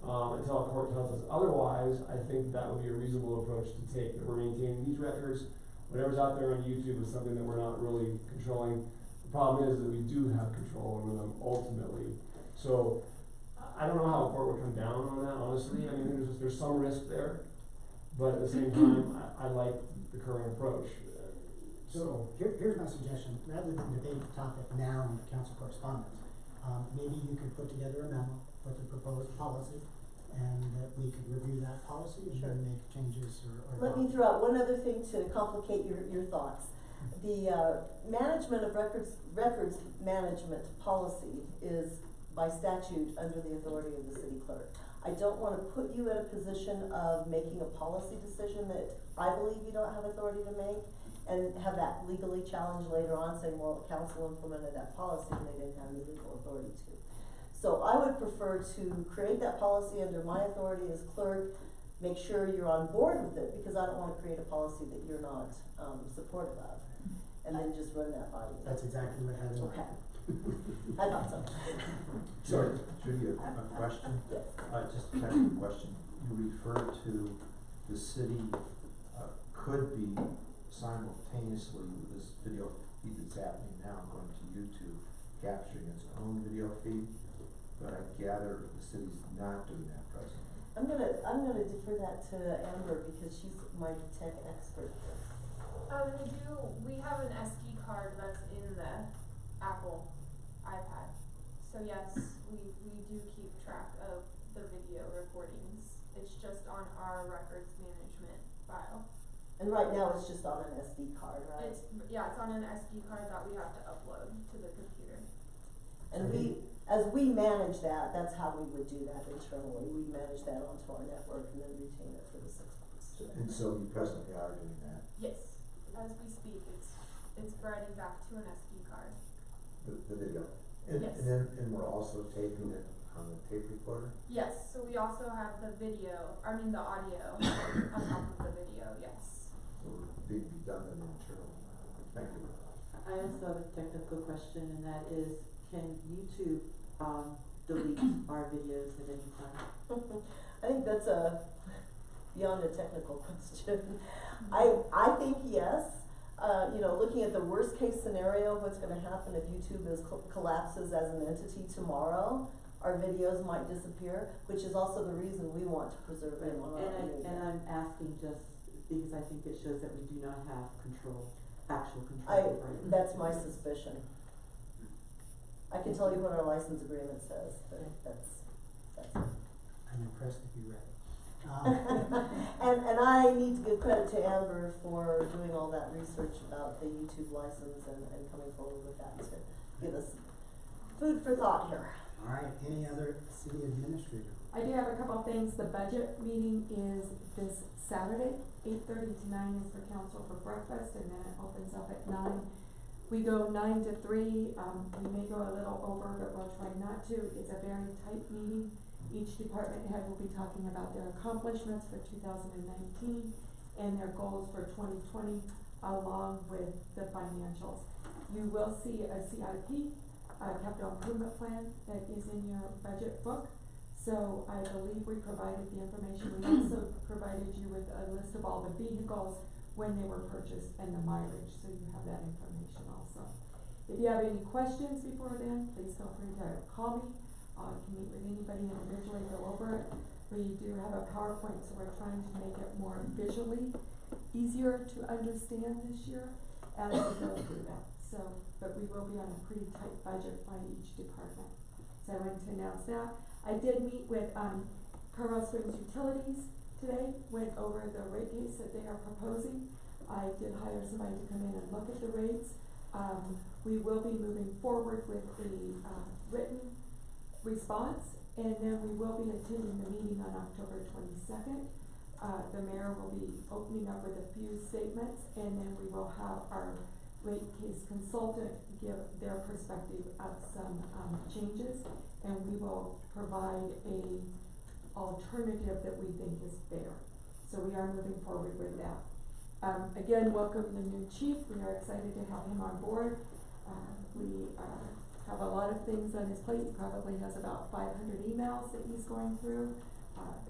until a court tells us otherwise. I think that would be a reasonable approach to take, that we're maintaining these records. Whatever's out there on YouTube is something that we're not really controlling. The problem is that we do have control over them ultimately. So I don't know how a court would come down on that, honestly. I mean, there's some risk there, but at the same time, I like the current approach. So here's my suggestion. Rather than debate the topic now in the council correspondence, maybe you could put together a memo with the proposed policy, and that we could review that policy and then make changes or Let me throw out one other thing to complicate your thoughts. The management of records management policy is by statute under the authority of the city clerk. I don't want to put you in a position of making a policy decision that I believe you don't have authority to make, and have that legally challenged later on, saying, well, council implemented that policy and they didn't have any legal authority to. So I would prefer to create that policy under my authority as clerk, make sure you're on board with it, because I don't want to create a policy that you're not supportive of, and then just run that by you. That's exactly what Heather. Okay. I thought so. Sorry, Judy, a question? Yes. Just a technical question. You referred to the city could be simultaneously with this video feed that's happening now, going to YouTube, capturing its own video feed, but I gather the city's not doing that presently. I'm gonna defer that to Amber because she's my tech expert here. We have an SD card that's in the Apple iPad. So yes, we do keep track of the video recordings. It's just on our records management file. And right now it's just on an SD card, right? It's on an SD card that we have to upload to the computer. And as we manage that, that's how we would do that internally. We manage that onto our network and then retain it for the 6 months. And so you presently are doing that? Yes, as we speak, it's writing back to an SD card. The video? And, yes. and we're also taping it on the tape recorder? Yes, so we also have the audio on top of the video, yes. So we're being redundant internal. Thank you. I also have a technical question, and that is, can YouTube delete our videos at any time? I think that's beyond a technical question. I think yes. Looking at the worst case scenario, what's going to happen if YouTube collapses as an entity tomorrow, our videos might disappear, which is also the reason we want to preserve them on our media. And I'm asking just because I think it shows that we do not have actual control over it. That's my suspicion. I can tell you what our license agreement says, but that's it. I'm impressed if you read it. And I need to give credit to Amber for doing all that research about the YouTube license and coming forward with that to give us food for thought here. All right, any other city administrator I do have a couple of things. The budget meeting is this Saturday, 8:30 to 9 is for council for breakfast, and then it opens up at 9. We go 9 to 3, we may go a little over, but we'll try not to. It's a very tight meeting. Each department head will be talking about their accomplishments for 2019 and their goals for 2020, along with the financials. You will see a CIP, a capital improvement plan, that is in your budget book. So I believe we provided the information. We also provided you with a list of all the vehicles when they were purchased and the mileage, so you have that information also. If you have any questions before then, please feel free to call me. You can meet with anybody individually, go over it. We do have a PowerPoint, so we're trying to make it more visually easier to understand this year as we go through that. So, but we will be on a pretty tight budget by each department. So I wanted to announce that. I did meet with Colorado Springs Utilities today, went over the rate case that they are proposing. I did hire somebody to come in and look at the rates. We will be moving forward with the written response, and then we will be attending the meeting on October 22nd. The mayor will be opening up with a few statements, and then we will have our rate case consultant give their perspective of some changes, and we will provide a alternative that we think is fair. So we are moving forward with that. Again, welcome the new chief. We are excited to have him on board. We have a lot of things on his plate. He probably has about 500 emails that he's going through.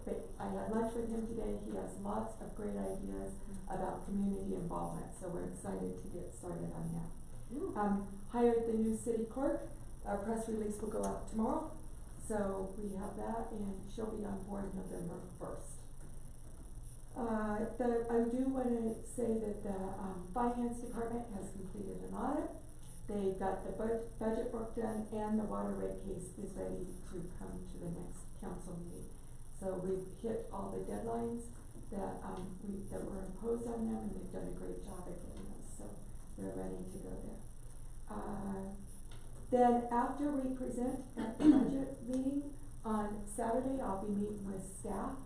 But I had lunch with him today. He has lots of great ideas about community involvement, so we're excited to get started on that. Hired the new city clerk. Our press release will go out tomorrow, so we have that, and she'll be on board November 1st. I do want to say that the finance department has completed an audit. They've got the budget book done, and the water rate case is ready to come to the next council meeting. So we've hit all the deadlines that that were imposed on them, and they've done a great job at getting those. So they're ready to go there. Then after we present at the budget meeting on Saturday, I'll be meeting with staff.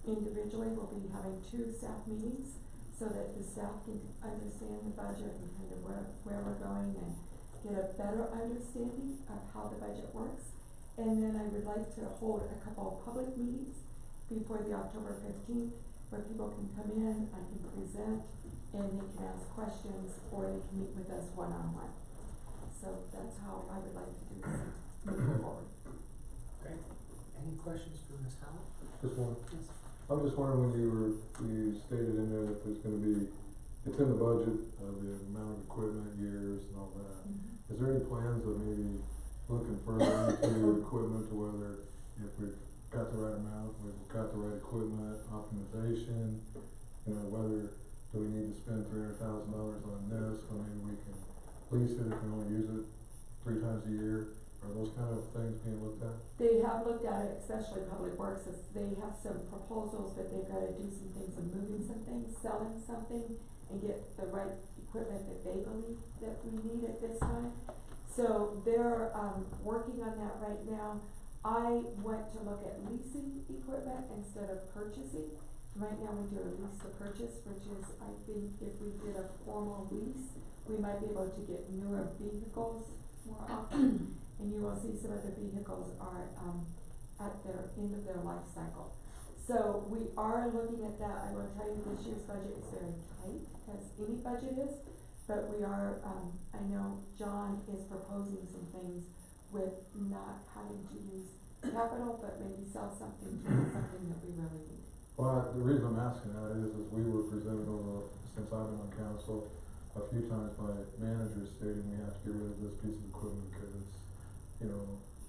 Individually, we'll be having 2 staff meetings so that the staff can understand the budget and kind of where we're going and get a better understanding of how the budget works. And then I would like to hold a couple of public meetings before the October 15th where people can come in, I can present, and they can ask questions, or they can meet with us one-on-one. So that's how I would like to do this moving forward. Great. Any questions for Ms. Howell? Just one. Yes. I'm just wondering, when you stated in there that there's gonna be, it's in the budget of the amount of equipment, years and all that. Is there any plans of maybe looking further into equipment, to whether if we've got the right amount, we've got the right equipment, optimization, whether do we need to spend $300,000 on this, or maybe we can lease it if we only use it 3 times a year? Are those kind of things being looked at? They have looked at it, especially Public Works. They have some proposals, but they've got to do some things of moving some things, selling something, and get the right equipment that they believe that we need at this time. So they're working on that right now. I want to look at leasing equipment instead of purchasing. Right now we do a lease to purchase, which is, I think if we did a formal lease, we might be able to get newer vehicles more often. And you will see some of the vehicles are at their end of their life cycle. So we are looking at that. I will tell you this year's budget is very tight, as any budget is, but we are, I know John is proposing some things with not having to use capital, but maybe sell something to something that we really need. Well, the reason I'm asking that is we were presented over, since I've been on council, a few times by managers stating we have to get rid of this piece of equipment because it's,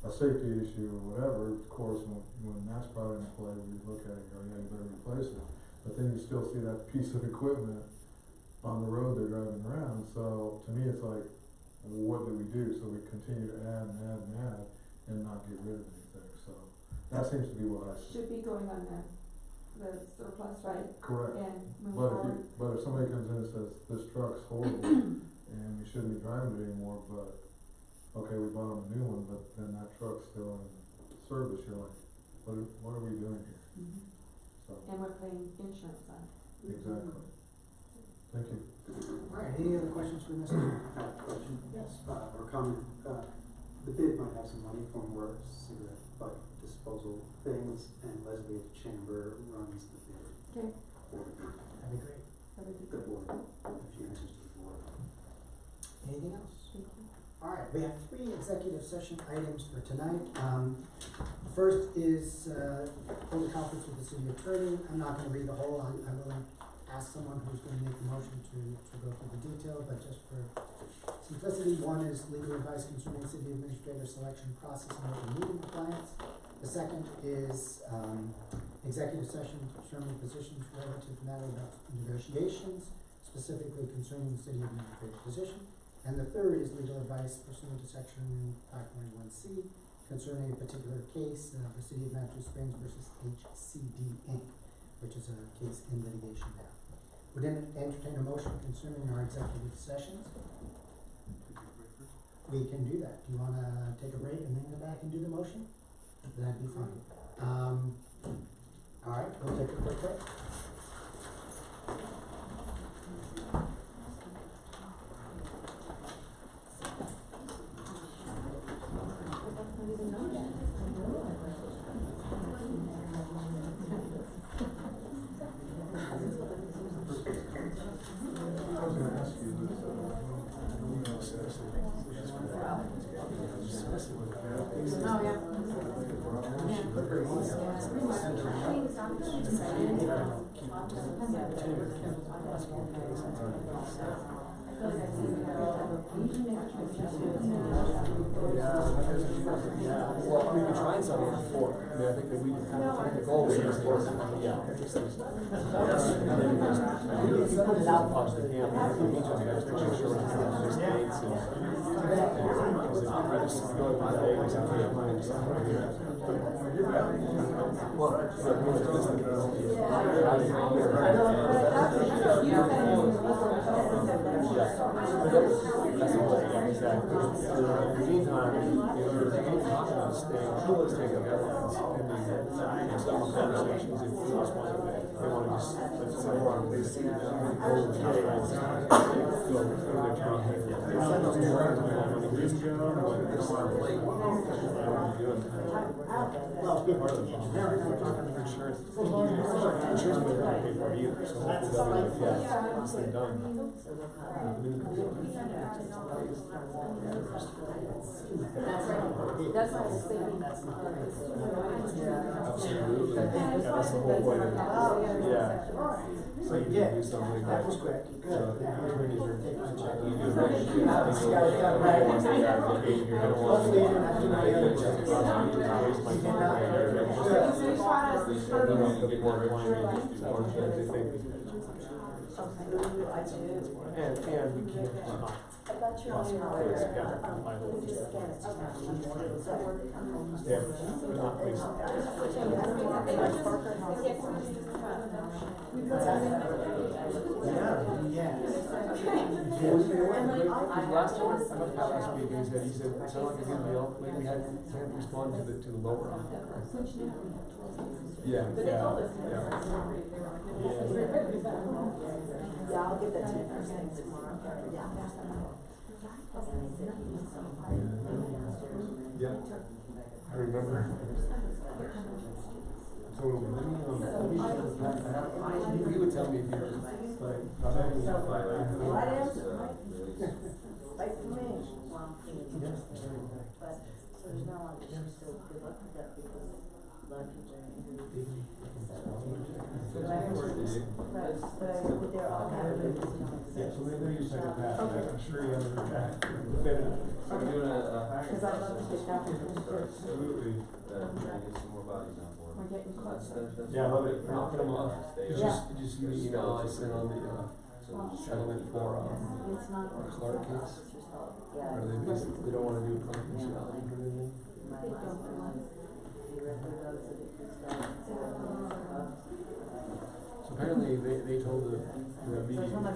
a safety issue or whatever. Of course, when that's brought into play, we look at it and go, yeah, you better replace it. But then you still see that piece of equipment on the road they're driving around. So to me, it's like, what do we do? So we continue to add and add and add and not get rid of anything. So that seems to be what I see. Should be going on the surplus, right? Correct. And move forward. But if somebody comes in and says, this truck's horrible and we shouldn't be driving it anymore, but okay, we bought them a new one, but then that truck's still in service, you're like, what are we doing here? Mhm. So, And we're paying insurance on it. exactly. Thank you. All right, any other questions for Mr.? I have a question. Yes. Or comment, the bid might have some money from where cigarette butt disposal things, and Leslie at the chamber runs the bid. Okay. For the bid. That'd be great. That would be The good. board, if she answers to the board. Anything else? Thank you. All right, we have 3 executive session items for tonight. First is, hold a conference with the city attorney. I'm not gonna read the whole, I will ask someone who's gonna make the motion to go through the detail, but just for simplicity, one is legal advice concerning city administrator selection process and open meeting compliance. The second is, executive session to determine positions relative to matter about negotiations, specifically concerning the city administrator position. And the third is legal advice pursuant to section 5.1C concerning a particular case, the city of Matthew Springs versus HCD Inc., which is a case in litigation now. Would entertain a motion concerning our executive sessions? We can do that. Do you wanna take a break and then go back and do the motion? That'd be fine. All right, we'll take a quick break. I was gonna ask you this, email says that Oh, yeah. Well, I mean, we tried something before, I mean, I think that we, I think the goal was just, yeah. Exactly. In the meantime, there's a talk about staying together and some conversations if they just want to, they want to just, let's say, they see go Well, part of the insurance. Insurance may not pay for it either, so hopefully they'll be like, yeah, it's been done. That's what I was thinking. Absolutely. Yeah, that's the whole point of it. Yeah. So you can do something like that. That was quick. Good. So, Now you're we're gonna gonna take my check. you do right. You don't want to. And we can't. I got your own order. Just scan it. Does that work? Yeah, not please. Last time, last week, he said, it sounded like a good deal, maybe we can't respond to the lower offer. Yeah. Yeah, I'll give that to you first thing tomorrow. Yeah. Yeah, I remember. So, he would tell me if he was like, Right answer. Right for me. But, so there's not a lot of issues, so good luck with that because a lot of people are interviewing. But they're all having. Yeah, so they're your second pass, I'm sure you have a definitive. We're doing a Because I'd love to get that one first. Absolutely. trying to get some more bodies on board. We're getting close. Yeah, I love it. Knock them off. Stay Did on. you see the email I sent on the, settlement for, It's not. our Clark case? Yeah. Or they basically, they don't wanna do confidentiality for anything? So apparently they told the meeting. I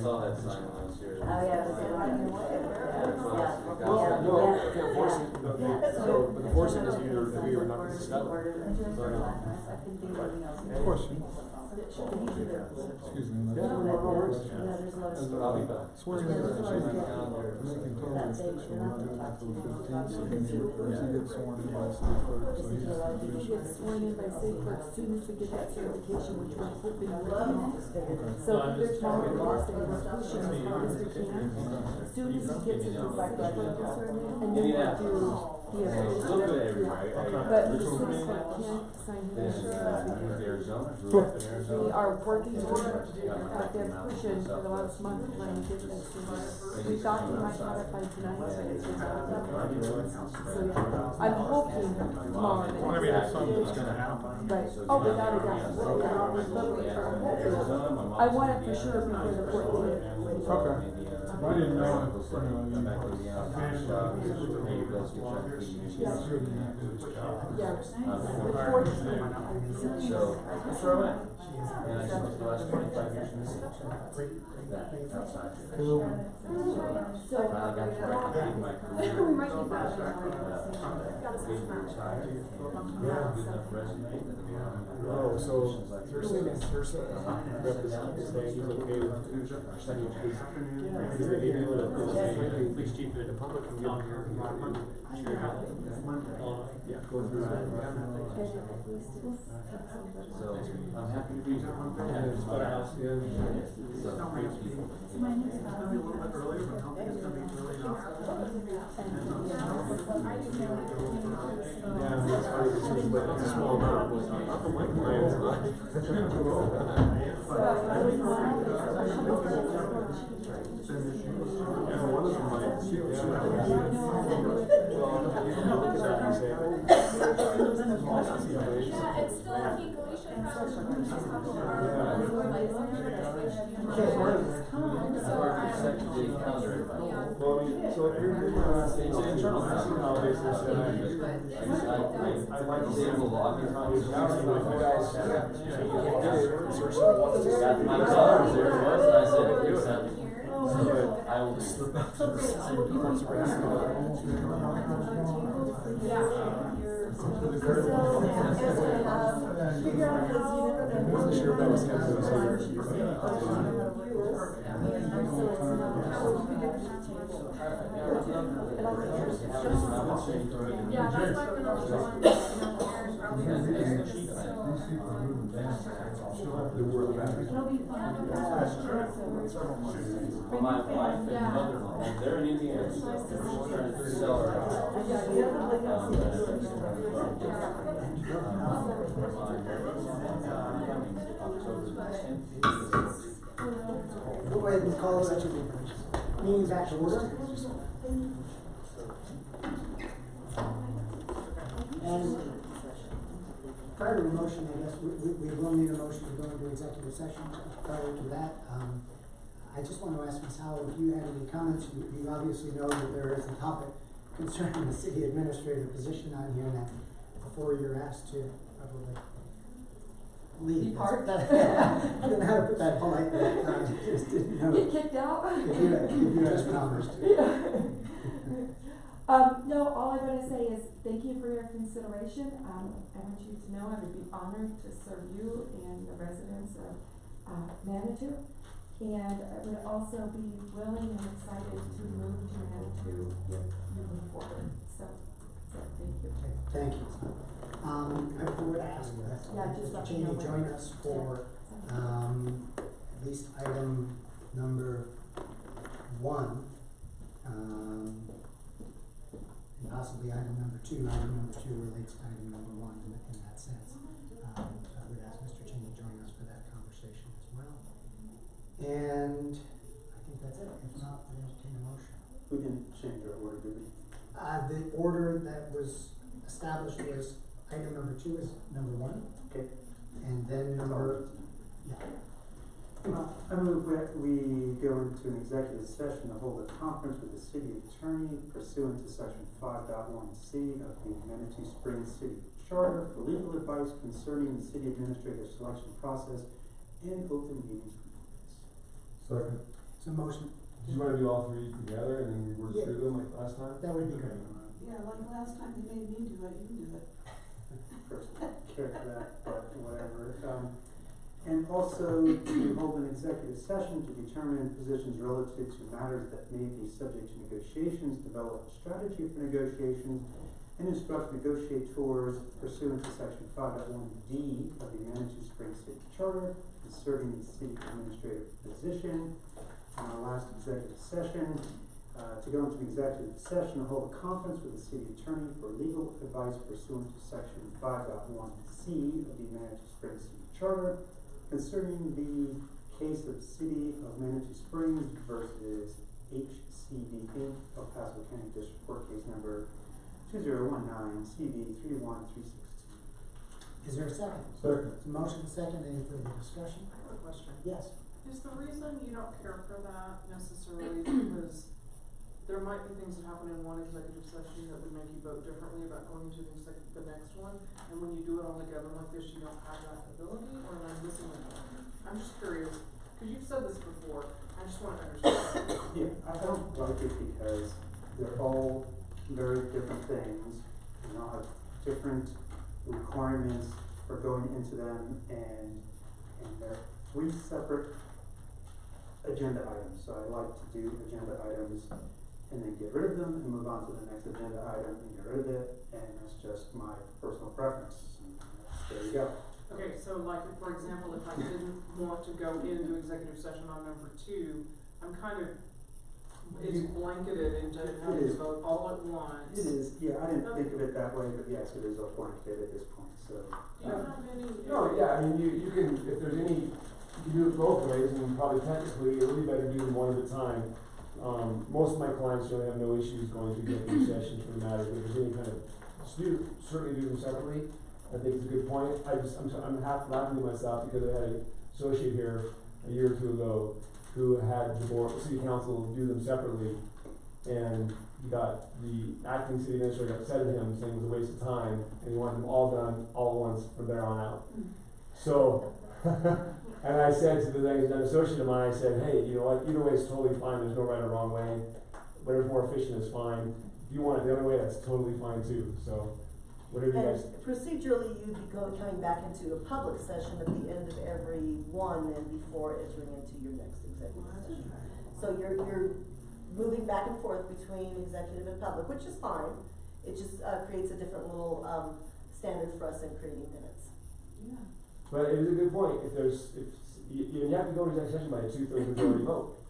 saw that sign when I was here. Oh, yeah, was it right in the way? Well, no, you can't force it, but the forcing is either agree or not discuss. Of course. Excuse me. Yeah, there's a lot of stuff. I'll be back. Swearing in, making total restriction, we're not doing that till the 15th, so he gets sworn in by state clerk, so he's. He gets sworn in by state clerk as soon as we get that certification, which we're hoping to get. So they're telling us that we're pushing as hard as we can. As soon as he gets his executive certificate, and then we'll do the official. But as soon as we can't sign his we are working toward it, but they're pushing for the last month trying to get this to us. We thought we might have it by tonight, but it's just not done. So yeah, I'm hoping tomorrow. I mean, it's something that's gonna happen. Right, oh, without a doubt, but we are hoping. I want it for sure before the 14th. Okay. I didn't know, Yeah. So, that's where I went. And I spent the last 25 years in the city. That, outside. Cool. So, I got to where I could do my career. We might need that. Good enough resume. Oh, so you're saying representative saying he's okay with Police chief of the public can get on here. Yeah, go through that. So, I'm happy to be here. And put a house in. So, great people. Yeah, that's funny, it's a small amount. Yeah, one of them Yeah, it's still like Galicia so if it's an internal message nowadays, I like to save the log. you guys Got my colors, there it was, and I said, accept. I will do. wasn't sure if that was Yeah, that's why we're not on, probably has there, My wife and mother-in-law, they're in Indiana. We're trying to sell her We'll go ahead and call such a meeting back to order. And prior to the motion, I guess we will need a motion to go into executive session. Prior to that, I just want to ask Ms. Howell if you have any comments. You obviously know that there is a topic concerning the city administrator position on here, and that before you're asked to probably leave. Depart. I don't know how to put that politely. Just didn't know. Get kicked out? If you just promised. No, all I want to say is thank you for your consideration. I want you to know I would be honored to serve you and the residents of Manitou. And I would also be willing and excited to move to Manitou if you move forward. So thank you. Okay, thank you. I would ask Yeah, just Mr. let me Cheney know when. join us for at least item number 1. And possibly item number 2. Item number 2 relates to item number 1 in that sense. I would ask Mr. Cheney to join us for that conversation as well. And I think that's it. If not, we entertain a motion. We can change our order, did we? The order that was established was item number 2 is number 1. Okay. And then number, yeah. I move that we go into an executive session to hold a conference with the city attorney pursuant to section 5.1C of the Manitou Springs City Charter for legal advice concerning the city administrator selection process and open meetings. Second. So motion. Do you want to do all three together and then we work through them like last time? That would be great. Yeah, like last time they made me do it, you can do it. Personally care for that, but whatever. And also to hold an executive session to determine positions relative to matters that may be subject to negotiations, develop a strategy for negotiations, and instruct negotiators pursuant to section 5.1D of the Manitou Springs City Charter concerning the city administrative position. And our last executive session, to go into executive session to hold a conference with the city attorney for legal advice pursuant to section 5.1C of the Manitou Springs City Charter concerning the case of City of Manitou Springs versus HCD Inc., El Paso County District Court case number 2019 CB 31362. Is there a second? Second. It's a motion second, any further discussion? I have a question. Yes. Is the reason you don't care for that necessarily because there might be things that happen in one executive session that would make you vote differently about going to the next one, and when you do it all together like this, you don't have that ability, or am I missing it? I'm just curious, because you've said this before, I just want to understand. Yeah, I don't like it because they're all very different things, and all have different requirements for going into them, and they're three separate agenda items. So I like to do agenda items and then get rid of them and move on to the next agenda item and get rid of it, and that's just my personal preference. And there you go. Okay, so like, for example, if I didn't want to go into executive session on number 2, I'm kind of, it's blanketed into having to vote all at once. It is, yeah, I didn't think of it that way, but yes, it is a blanket at this point, so. Do you have any? No, yeah, I mean, you can, if there's any, you can do it both ways, and probably technically, it would be better to do them one at a time. Most of my clients really have no issues going to executive session for the matter, but if there's any kind of dispute, certainly do them separately. I think it's a good point. I'm half laughing to myself because I had an associate here a year or two ago who had the board, city council do them separately, and he got the acting city administrator upset at him, saying it was a waste of time, and he wanted them all done all at once from there on out. So, and I said to the associate of mine, I said, hey, you know what, either way is totally fine, there's no right or wrong way, whatever's more efficient is fine. If you want it the other way, that's totally fine too, so whatever you guys. Procedurally, you'd be coming back into a public session at the end of every one and before entering into your next executive session. So you're moving back and forth between executive and public, which is fine. It just creates a different little standard for us in creating minutes. Yeah. But it is a good point. If you have to go to executive session by a 2/3 majority vote.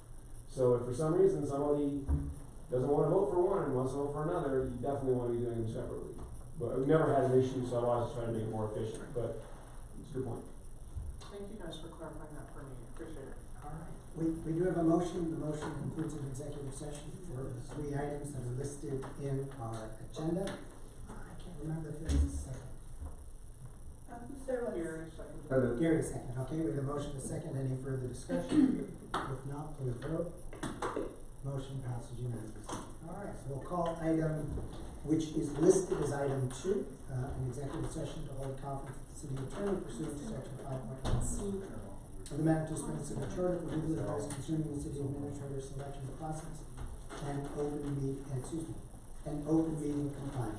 So if for some reason somebody doesn't want to vote for one and wants to vote for another, you definitely want to be doing them separately. But we've never had an issue, so I was just trying to make it more efficient. But it's a good point. Thank you guys for clarifying that for me. Appreciate it. All right, we do have a motion. The motion includes an executive session for the 3 items that are listed in our agenda. I can't remember if there's a second. Gary, second. Gary, second. Okay, we have a motion, a second. Any further discussion? If not, please vote. Motion passes unanimously. All right, so we'll call item, which is listed as item 2, an executive session to hold a conference with the city attorney pursuant to section 5.1C of the Manitou Springs City Charter for legal advice concerning the city administrator selection process and open meeting compliance.